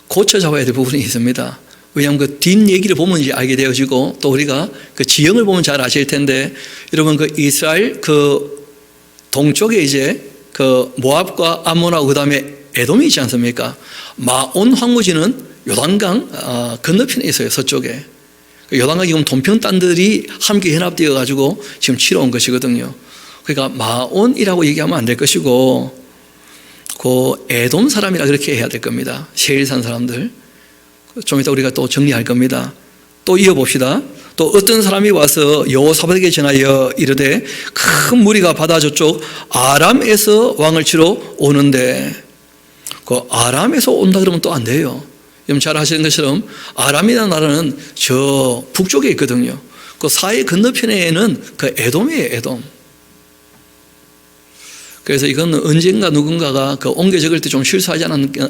고쳐 잡아야 될 부분이 있습니다. 왜냐하면 그 뒷얘기를 보면 이제 알게 되어지고 또 우리가 그 지형을 보면 잘 아실 텐데 여러분 그 이스라엘 그 동쪽에 이제 그 모압과 암몬하고 그 다음에 에돔이 있지 않습니까? 마온 황무지는 요단강 건너편에 있어요. 서쪽에. 요단강이 지금 돈평단들이 함께 연합되어 가지고 지금 치러 온 것이거든요. 그러니까 마온이라고 얘기하면 안 될 것이고 그 에돔 사람이라 그렇게 해야 될 겁니다. 세일산 사람들. 좀 이따 우리가 또 정리할 겁니다. 또 이어봅시다. 또 어떤 사람이 와서 여호사밧에게 전하여 이르되 큰 무리가 바다 저쪽 아람에서 왕을 치러 오는데 그 아람에서 온다 그러면 또 안 돼요. 여러분 잘 아시는 것처럼 아람이라는 나라는 저 북쪽에 있거든요. 그 사해 건너편에는 그 에돔이에요. 에돔. 그래서 이건 언젠가 누군가가 그 옮겨 적을 때 좀 실수하지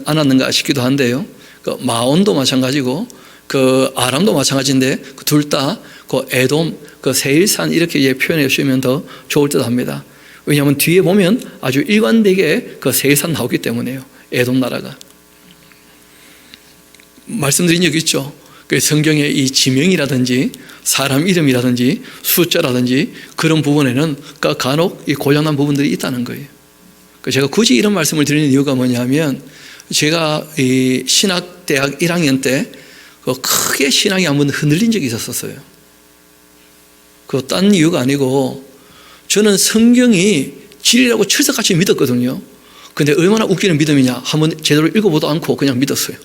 않았는가 싶기도 한데요. 그 마온도 마찬가지고 그 아람도 마찬가지인데 둘 다 그 에돔, 그 세일산 이렇게 이제 표현해 주시면 더 좋을 듯 합니다. 왜냐하면 뒤에 보면 아주 일관되게 그 세일산 나오기 때문에요. 에돔 나라가. 말씀드린 적 있죠. 그 성경의 이 지명이라든지 사람 이름이라든지 숫자라든지 그런 부분에는 간혹 이 고장난 부분들이 있다는 거예요. 제가 굳이 이런 말씀을 드리는 이유가 뭐냐면 제가 이 신학대학 1학년 때 크게 신앙이 한번 흔들린 적이 있었어요. 그 딴 이유가 아니고 저는 성경이 진리라고 철석같이 믿었거든요. 근데 얼마나 웃기는 믿음이냐 한번 제대로 읽어보도 않고 그냥 믿었어요.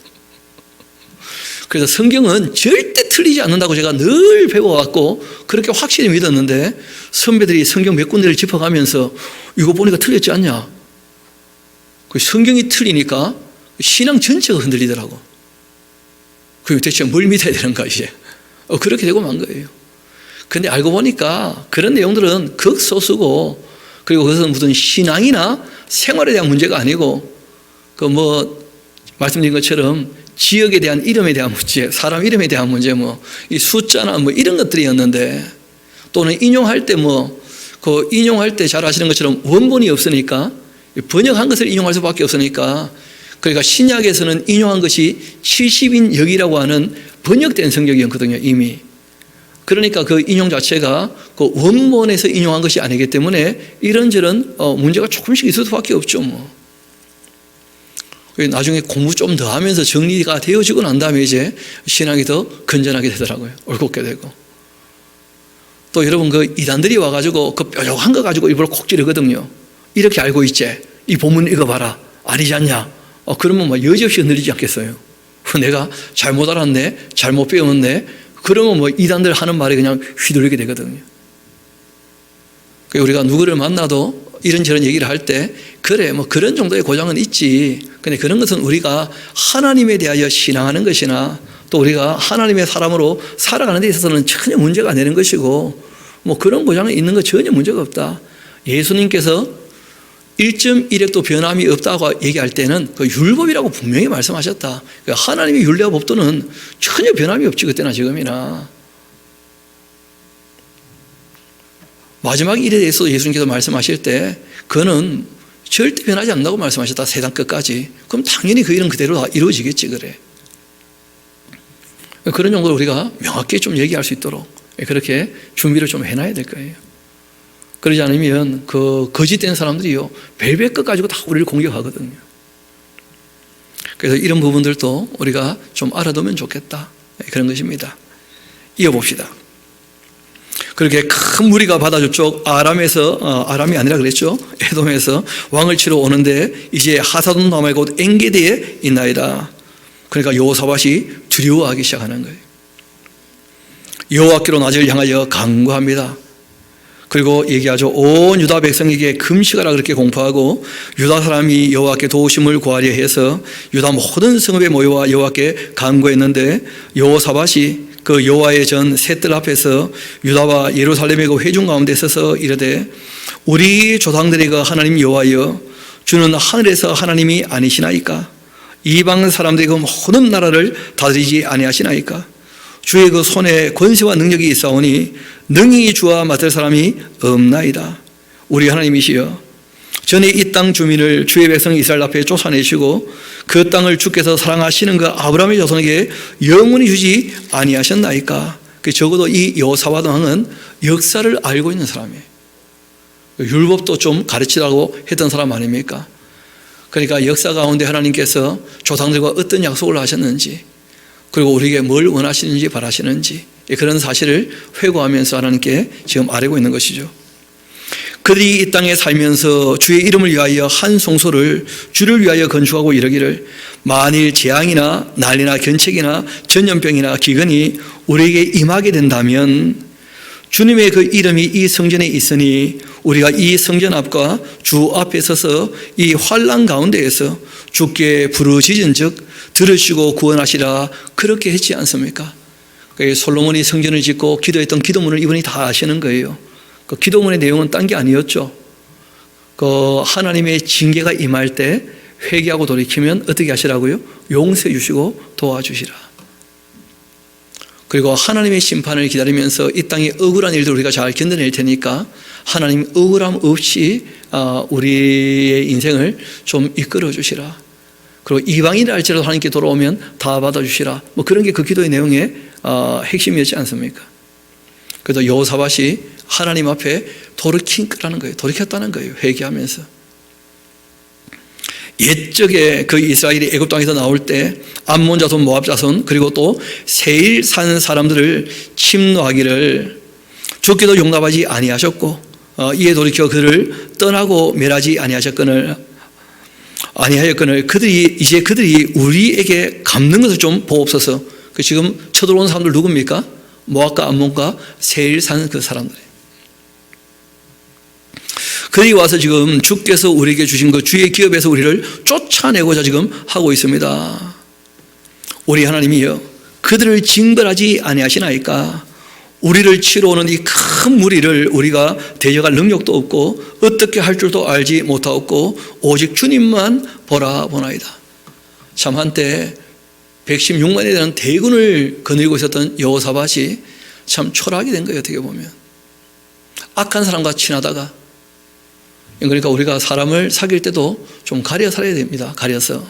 그래서 성경은 절대 틀리지 않는다고 제가 늘 배워왔고 그렇게 확실히 믿었는데 선배들이 성경 몇 군데를 짚어가면서 이거 보니까 틀렸지 않냐. 그 성경이 틀리니까 신앙 전체가 흔들리더라고. 그럼 대체 뭘 믿어야 되는가 이제. 그렇게 되고 만 거예요. 근데 알고 보니까 그런 내용들은 극소수고 그리고 그것은 무슨 신앙이나 생활에 대한 문제가 아니고 그 뭐 말씀드린 것처럼 지역에 대한 이름에 대한 문제, 사람 이름에 대한 문제, 이 숫자나 이런 것들이었는데 또는 인용할 때 그 인용할 때 잘 아시는 것처럼 원본이 없으니까 번역한 것을 인용할 수밖에 없으니까 그러니까 신약에서는 인용한 것이 70인 역이라고 하는 번역된 성경이었거든요, 이미. 그러니까 그 인용 자체가 그 원본에서 인용한 것이 아니기 때문에 이런저런 문제가 조금씩 있을 수밖에 없죠, 나중에 공부 좀 더 하면서 정리가 되어지고 난 다음에 이제 신앙이 더 건전하게 되더라고요. 올곧게 되고. 또 여러분 그 이단들이 와가지고 그 뾰족한 거 가지고 일부러 콕 찌르거든요. 이렇게 알고 있지. 이 본문 읽어봐라. 아니지 않냐. 그러면 여지없이 흔들리지 않겠어요. 내가 잘못 알았네. 잘못 배웠네. 그러면 이단들 하는 말에 그냥 휘둘리게 되거든요. 우리가 누구를 만나도 이런저런 얘기를 할 때 그래 그런 정도의 고장은 있지. 근데 그런 것은 우리가 하나님에 대하여 신앙하는 것이나 또 우리가 하나님의 사람으로 살아가는 데 있어서는 전혀 문제가 안 되는 것이고 그런 고장이 있는 거 전혀 문제가 없다. 예수님께서 1.1획도 변함이 없다고 얘기할 때는 그 율법이라고 분명히 말씀하셨다. 하나님의 율례와 법도는 전혀 변함이 없지 그때나 지금이나. 마지막 일에 대해서 예수님께서 말씀하실 때 그는 절대 변하지 않는다고 말씀하셨다. 세상 끝까지. 그럼 당연히 그 일은 그대로 다 이루어지겠지 그래. 그런 정도로 우리가 명확히 좀 얘기할 수 있도록 그렇게 준비를 좀 해놔야 될 거예요. 그러지 않으면 그 거짓된 사람들이요 벨벳 것 가지고 다 우리를 공격하거든요. 그래서 이런 부분들도 우리가 좀 알아두면 좋겠다. 그런 것입니다. 이어봅시다. 그렇게 큰 무리가 바다 저쪽 아람에서 아람이 아니라 그랬죠. 에돔에서 왕을 치러 오는데 이제 하사돈 남아 곧 엔게디에 있나이다. 그러니까 여호사밧이 두려워하기 시작하는 거예요. 여호와께로 낮을 향하여 간구합니다. 그리고 얘기하죠. 온 유다 백성에게 금식하라 그렇게 공포하고 유다 사람이 여호와께 도우심을 구하려 해서 유다 모든 성읍에 모여와 여호와께 간구했는데 여호사밧이 그 여호와의 전 셋들 앞에서 유다와 예루살렘의 그 회중 가운데 서서 이르되 우리 조상들의 하나님 여호와여 주는 하늘에서 하나님이 아니시나이까 이방 사람들의 그 모든 나라를 다스리지 아니하시나이까 주의 그 손에 권세와 능력이 있사오니 능히 주와 맡을 사람이 없나이다. 우리 하나님이시여 전에 이 땅 주민을 주의 백성 이스라엘 앞에 쫓아내시고 그 땅을 주께서 사랑하시는 그 아브라함의 자손에게 영원히 주지 아니하셨나이까. 적어도 이 여호사밧 왕은 역사를 알고 있는 사람이에요. 율법도 좀 가르치라고 했던 사람 아닙니까? 그러니까 역사 가운데 하나님께서 조상들과 어떤 약속을 하셨는지, 그리고 우리에게 뭘 원하시는지 바라시는지, 그런 사실을 회고하면서 하나님께 지금 아뢰고 있는 것이죠. 그들이 이 땅에 살면서 주의 이름을 위하여 한 송소를 주를 위하여 건축하고 이르기를, 만일 재앙이나 난리나 견책이나 전염병이나 기근이 우리에게 임하게 된다면 주님의 그 이름이 이 성전에 있으니 우리가 이 성전 앞과 주 앞에 서서 이 환난 가운데에서 주께 부르짖은즉 들으시고 구원하시라, 그렇게 했지 않습니까? 솔로몬이 성전을 짓고 기도했던 기도문을 이분이 다 아시는 거예요. 그 기도문의 내용은 딴 게 아니었죠. 그 하나님의 징계가 임할 때 회개하고 돌이키면 어떻게 하시라고요? 용서해 주시고 도와주시라. 그리고 하나님의 심판을 기다리면서 이 땅의 억울한 일들 우리가 잘 견뎌낼 테니까 하나님 억울함 없이 우리의 인생을 좀 이끌어 주시라. 그리고 이방인을 할지라도 하나님께 돌아오면 다 받아주시라. 뭐 그런 게 그 기도의 내용의 핵심이었지 않습니까? 그래서 여호사밧이 하나님 앞에 돌이키라는 거예요. 돌이켰다는 거예요. 회개하면서. 옛적에 그 이스라엘이 애굽 땅에서 나올 때 암몬 자손, 모압 자손, 그리고 또 세일 사는 사람들을 침노하기를 주께도 용납하지 아니하셨고 이에 돌이켜 그를 떠나고 멸하지 아니하였거늘 그들이 우리에게 갚는 것을 좀 보옵소서. 지금 쳐들어온 사람들 누굽니까? 모압과 암몬과 세일 사는 그 사람들이에요. 그들이 와서 지금 주께서 우리에게 주신 그 주의 기업에서 우리를 쫓아내고자 지금 하고 있습니다. 우리 하나님이여, 그들을 징벌하지 아니하시나이까. 우리를 치러 오는 이 큰 무리를 우리가 대적할 능력도 없고 어떻게 할 줄도 알지 못하고 오직 주님만 보나이다. 참 한때 116만에 대한 대군을 거느리고 있었던 여호사밧이 참 초라하게 된 거예요. 어떻게 보면 악한 사람과 친하다가, 그러니까 우리가 사람을 사귈 때도 좀 가려 살아야 됩니다. 가려서.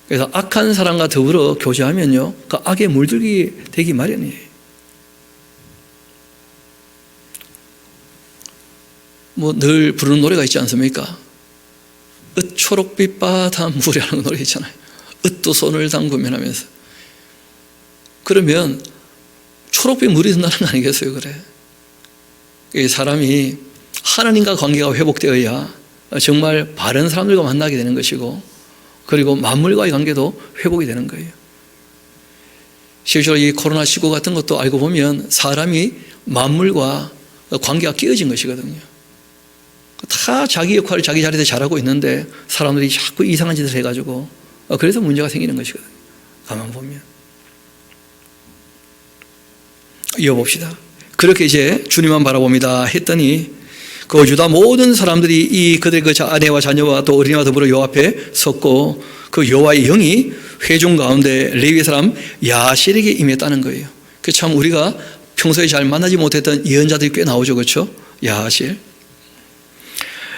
그래서 악한 사람과 더불어 교제하면요, 그 악에 물들게 되기 마련이에요. 뭐 늘 부르는 노래가 있지 않습니까? 초록빛 바닷물이라는 노래 있잖아요. ը또 손을 담그면 하면서. 그러면 초록빛 물이 든다는 거 아니겠어요? 그래. 사람이 하나님과 관계가 회복되어야 정말 바른 사람들과 만나게 되는 것이고, 그리고 만물과의 관계도 회복이 되는 거예요. 실제로 이 코로나19 같은 것도 알고 보면 사람이 만물과 관계가 깨어진 것이거든요. 다 자기 역할을 자기 자리에서 잘하고 있는데 사람들이 자꾸 이상한 짓을 해가지고 그래서 문제가 생기는 것이거든요. 가만 보면. 이어봅시다. 그렇게 이제 주님만 바라봅니다 했더니 그 유다 모든 사람들이 이 그들의 그 아내와 자녀와 또 어린이와 더불어 여호와 앞에 섰고 그 여호와의 영이 회중 가운데 레위 사람 야실에게 임했다는 거예요. 그 참 우리가 평소에 잘 만나지 못했던 예언자들이 꽤 나오죠, 그렇죠? 야실.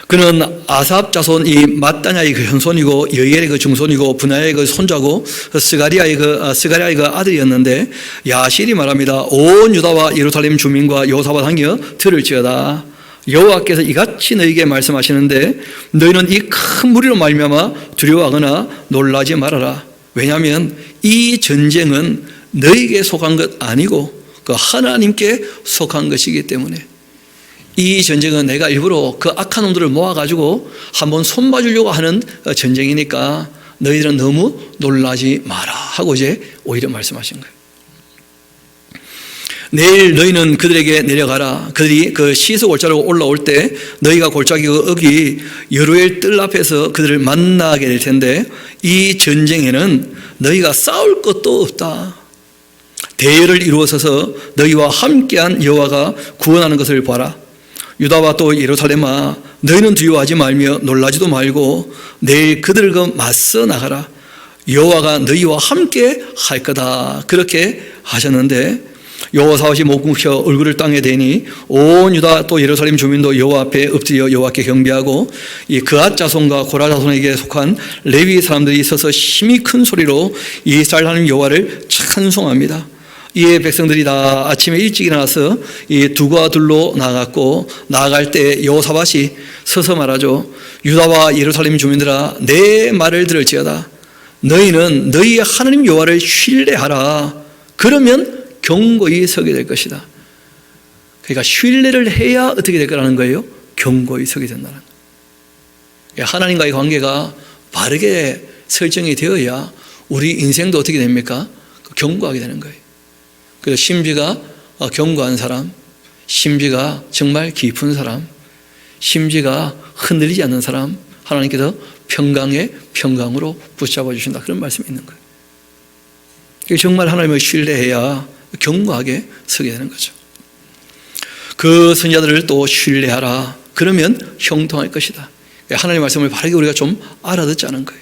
그는 아삽 자손이 마따냐의 그 현손이고 여이엘의 그 증손이고 분야의 그 손자고 스가리아의 그 아들이었는데, 야실이 말합니다. 온 유다와 예루살렘 주민과 여호사밧 항여 들을지어다. 여호와께서 이같이 너희에게 말씀하시는데 너희는 이 큰 무리로 말미암아 두려워하거나 놀라지 말아라. 왜냐하면 이 전쟁은 너희에게 속한 것 아니고 그 하나님께 속한 것이기 때문에. 이 전쟁은 내가 일부러 그 악한 놈들을 모아가지고 한번 손봐주려고 하는 전쟁이니까 너희들은 너무 놀라지 마라 하고 이제 오히려 말씀하신 거예요. 내일 너희는 그들에게 내려가라. 그들이 그 시스 골짜기로 올라올 때 너희가 골짜기 어기 여루엘 뜰 앞에서 그들을 만나게 될 텐데 이 전쟁에는 너희가 싸울 것도 없다. 대열을 이루어서서 너희와 함께한 여호와가 구원하는 것을 봐라. 유다와 또 예루살렘아, 너희는 두려워하지 말며 놀라지도 말고 내일 그들과 맞서 나가라. 여호와가 너희와 함께 할 거다. 그렇게 하셨는데 여호사밧이 못 굽혀 얼굴을 땅에 대니 온 유다 또 예루살렘 주민도 여호와 앞에 엎드려 여호와께 경배하고 이 그앗 자손과 고라 자손에게 속한 레위 사람들이 서서 심히 큰 소리로 이스라엘 하나님 여호와를 찬송합니다. 이에 백성들이 다 아침에 일찍 일어나서 이 두과 둘로 나갔고 나아갈 때 여호사밧이 서서 말하죠. 유다와 예루살렘 주민들아 내 말을 들을지어다. 너희는 너희 하나님 여호와를 신뢰하라. 그러면 경고히 서게 될 것이다. 그러니까 신뢰를 해야 어떻게 될 거라는 거예요? 경고히 서게 된다는 거예요. 하나님과의 관계가 바르게 설정이 되어야 우리 인생도 어떻게 됩니까? 경고하게 되는 거예요. 그래서 심지가 경고한 사람, 심지가 정말 깊은 사람, 심지가 흔들리지 않는 사람, 하나님께서 평강의 평강으로 붙잡아 주신다. 그런 말씀이 있는 거예요. 정말 하나님을 신뢰해야 견고하게 서게 되는 거죠. 그 선지자들을 또 신뢰하라. 그러면 형통할 것이다. 하나님의 말씀을 바르게 우리가 좀 알아듣자는 거예요.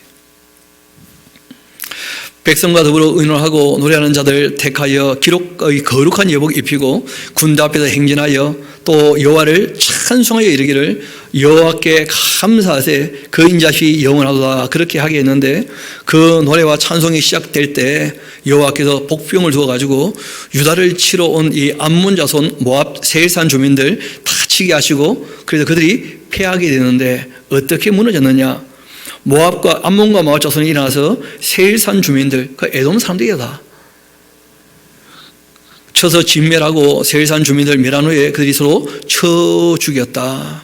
백성과 더불어 의논하고 노래하는 자들 택하여 기록의 거룩한 예복 입히고 군대 앞에서 행진하여 또 여호와를 찬송하여 이르기를 여호와께 감사하세 그 인자시 영원하도다. 그렇게 하게 했는데 그 노래와 찬송이 시작될 때 여호와께서 복병을 두어가지고 유다를 치러 온 이 암몬 자손 모압 세일산 주민들 다 치게 하시고 그래서 그들이 패하게 되는데 어떻게 무너졌느냐? 모압과 암몬과 모압 자손이 일어나서 세일산 주민들, 그 에돔 사람들이야 다 쳐서 진멸하고 세일산 주민들 멸한 후에 그들이 서로 쳐 죽였다.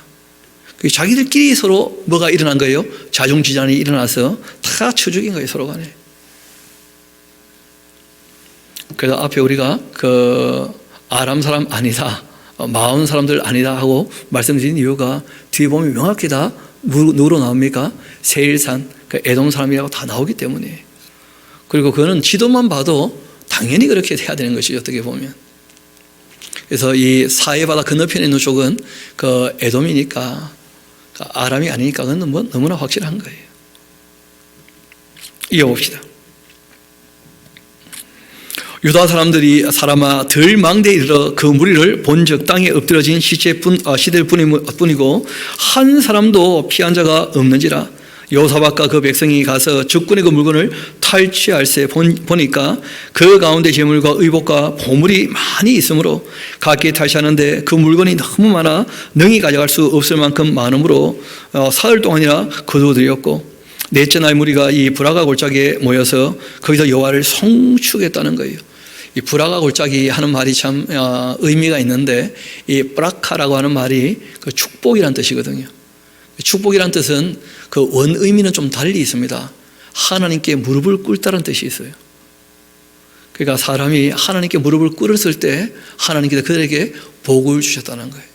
자기들끼리 서로 뭐가 일어난 거예요? 자중지전이 일어나서 다 쳐 죽인 거예요, 서로 간에. 그래서 앞에 우리가 그 아람 사람 아니다, 마온 사람들 아니다 하고 말씀드린 이유가 뒤에 보면 명확히 다 누구로 나옵니까? 세일산, 그 에돔 사람이라고 다 나오기 때문에. 그리고 그거는 지도만 봐도 당연히 그렇게 돼야 되는 것이죠, 어떻게 보면. 그래서 이 사해바다 건너편에 있는 쪽은 그 에돔이니까, 아람이 아니니까 그건 뭐 너무나 확실한 거예요. 이어봅시다. 유다 사람들이 사람아 덜 망대에 이르러 그 무리를 본즉 땅에 엎드러진 시들 뿐이고 한 사람도 피한 자가 없는지라. 여호사밧과 그 백성이 가서 적군의 그 물건을 탈취할세 보니까 그 가운데 재물과 의복과 보물이 많이 있으므로 각기 탈취하는데 그 물건이 너무 많아 능히 가져갈 수 없을 만큼 많으므로 사흘 동안이나 거두어들였고 넷째 날 무리가 이 브라가 골짜기에 모여서 거기서 여호와를 송축했다는 거예요. 이 브라가 골짜기 하는 말이 참 의미가 있는데 이 브라카라고 하는 말이 그 축복이란 뜻이거든요. 축복이란 뜻은 그 원 의미는 좀 달리 있습니다. 하나님께 무릎을 꿇다는 뜻이 있어요. 그러니까 사람이 하나님께 무릎을 꿇었을 때 하나님께서 그들에게 복을 주셨다는 거예요.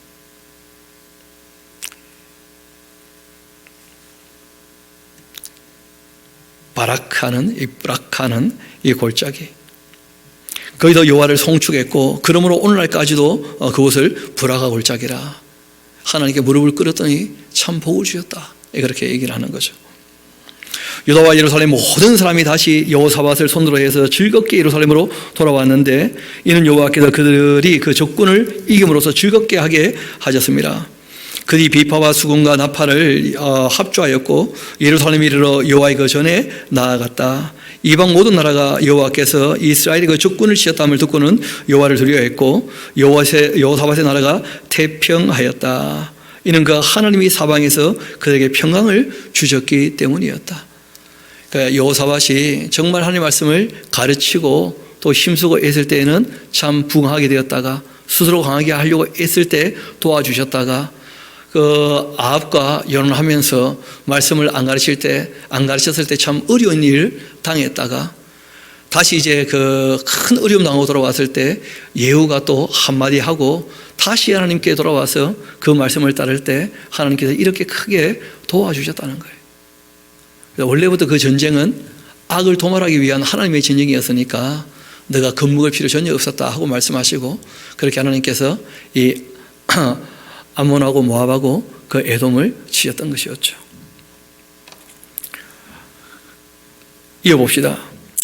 브라카는 이 골짜기. 거기서 여호와를 송축했고 그러므로 오늘날까지도 그곳을 브라가 골짜기라. 하나님께 무릎을 꿇었더니 참 복을 주셨다. 그렇게 얘기를 하는 거죠. 유다와 예루살렘 모든 사람이 다시 여호사밧을 손으로 해서 즐겁게 예루살렘으로 돌아왔는데 이는 여호와께서 그들이 그 적군을 이김으로써 즐겁게 하게 하셨습니다. 그들이 비파와 수금과 나팔을 합주하였고 예루살렘에 이르러 여호와의 그 전에 나아갔다. 이방 모든 나라가 여호와께서 이스라엘의 그 적군을 치셨다함을 듣고는 여호와를 두려워했고 여호사밧의 나라가 태평하였다. 이는 그 하나님이 사방에서 그들에게 평강을 주셨기 때문이었다. 그러니까 여호사밧이 정말 하나님의 말씀을 가르치고 또 힘쓰고 애쓸 때에는 참 부강하게 되었다가 스스로 강하게 하려고 애쓸 때 도와주셨다가 그 아합과 연혼하면서 말씀을 안 가르쳤을 때 참 어려운 일을 당했다가 다시 이제 그 큰 어려움 당하고 돌아왔을 때 예후가 또 한마디 하고 다시 하나님께 돌아와서 그 말씀을 따를 때 하나님께서 이렇게 크게 도와주셨다는 거예요. 원래부터 그 전쟁은 악을 도말하기 위한 하나님의 전쟁이었으니까 너가 겁먹을 필요 전혀 없었다 하고 말씀하시고 그렇게 하나님께서 이 암몬하고 모압하고 그 에돔을 치셨던 것이었죠. 이어봅시다.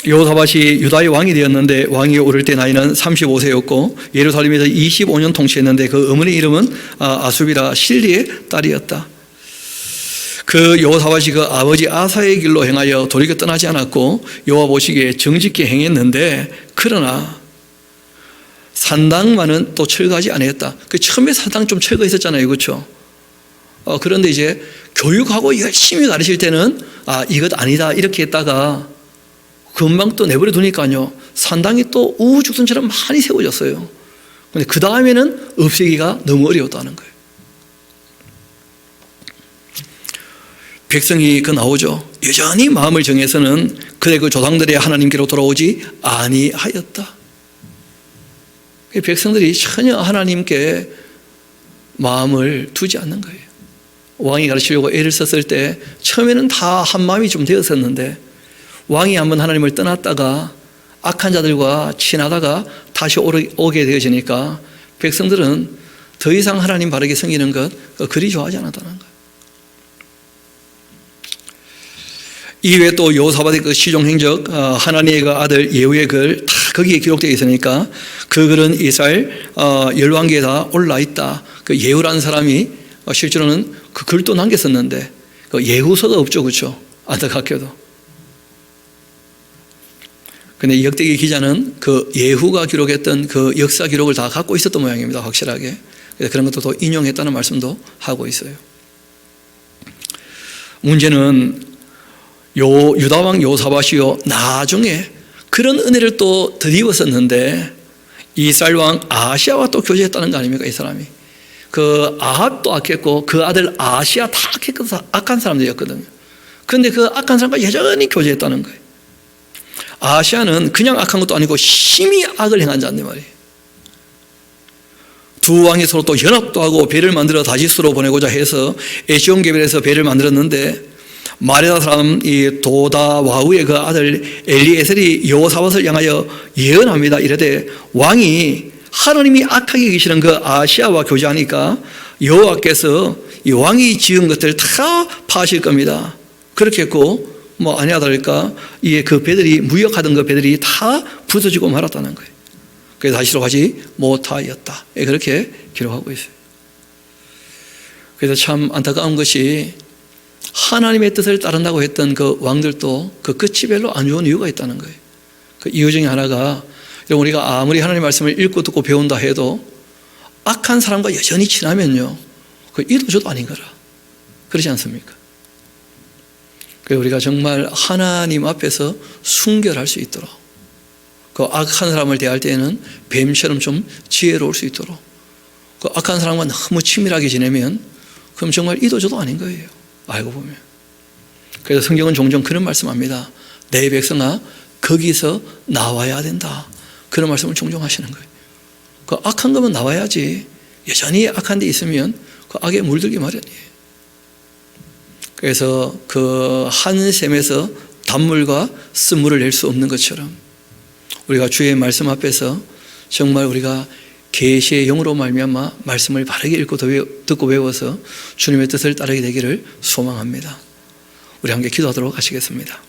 여호사밧이 유다의 왕이 되었는데 왕이 오를 때 나이는 35세였고 예루살렘에서 25년 통치했는데 그 어머니 이름은 아수비라 실리의 딸이었다. 그 여호사밧이 그 아버지 아사의 길로 행하여 돌이켜 떠나지 않았고 여호와 보시기에 정직히 행했는데 그러나 산당만은 또 철거하지 아니했다. 그 처음에 산당 좀 철거했었잖아요, 그렇죠? 그런데 이제 교육하고 열심히 가르칠 때는 이것 아니다 이렇게 했다가 금방 또 내버려 두니까요 산당이 또 우후죽순처럼 많이 세워졌어요. 그런데 그 다음에는 없애기가 너무 어려웠다는 거예요. 백성이 나오죠. 여전히 마음을 정해서는 그래 그 조상들의 하나님께로 돌아오지 아니하였다. 백성들이 전혀 하나님께 마음을 두지 않는 거예요. 왕이 가르치려고 애를 썼을 때 처음에는 다 한 마음이 좀 되었었는데 왕이 한번 하나님을 떠났다가 악한 자들과 친하다가 다시 오게 되어지니까 백성들은 더 이상 하나님 바르게 섬기는 것 그리 좋아하지 않았다는 거예요. 이외에 또 여호사밧의 그 시종행적 하나님의 그 아들 예후의 글 다 거기에 기록되어 있으니까 그 글은 이스라엘 열왕기에 다 올라 있다. 그 예후라는 사람이 실제로는 그 글도 남겼었는데 그 예후서가 없죠, 그렇죠? 안타깝게도. 근데 역대기 기자는 그 예후가 기록했던 그 역사 기록을 다 갖고 있었던 모양입니다, 확실하게. 그래서 그런 것도 또 인용했다는 말씀도 하고 있어요. 문제는 유다왕 여호사밧이요 나중에 그런 은혜를 또 덧입었었는데 이스라엘 왕 아시아와 또 교제했다는 거 아닙니까? 이 사람이 그 아합도 악했고 그 아들 아시아 다 악한 사람들이었거든요. 그런데 그 악한 사람과 여전히 교제했다는 거예요. 아시아는 그냥 악한 것도 아니고 심히 악을 행한 자인데 말이에요. 두 왕이 서로 또 연합도 하고 배를 만들어 다시스로 보내고자 해서 에시온게벨에서 배를 만들었는데 마레다 사람 이 도다와우의 그 아들 엘리에셀이 여호사밧을 향하여 예언합니다. 이르되 왕이 하나님이 악하게 계시는 그 아시아와 교제하니까 여호와께서 이 왕이 지은 것들 다 파실 겁니다. 그렇게 했고 아니야 다를까 이게 그 배들이 무역하던 그 배들이 다 부서지고 말았다는 거예요. 그래서 다시로 가지 못하였다. 그렇게 기록하고 있어요. 그래서 참 안타까운 것이 하나님의 뜻을 따른다고 했던 그 왕들도 그 끝이 별로 안 좋은 이유가 있다는 거예요. 그 이유 중에 하나가 우리가 아무리 하나님의 말씀을 읽고 듣고 배운다 해도 악한 사람과 여전히 친하면요 그 이도 저도 아닌 거라. 그렇지 않습니까? 그래서 우리가 정말 하나님 앞에서 순결할 수 있도록 그 악한 사람을 대할 때에는 뱀처럼 좀 지혜로울 수 있도록 그 악한 사람과 너무 친밀하게 지내면 그럼 정말 이도 저도 아닌 거예요. 알고 보면. 그래서 성경은 종종 그런 말씀합니다. 내 백성아 거기서 나와야 된다. 그런 말씀을 종종 하시는 거예요. 그 악한 거면 나와야지 여전히 악한 데 있으면 그 악에 물들기 마련이에요. 그래서 그 한 샘에서 단물과 쓴물을 낼 수 없는 것처럼 우리가 주의 말씀 앞에서 정말 우리가 계시의 영으로 말미암아 말씀을 바르게 읽고 듣고 외워서 주님의 뜻을 따르게 되기를 소망합니다. 우리 함께 기도하도록 하시겠습니다.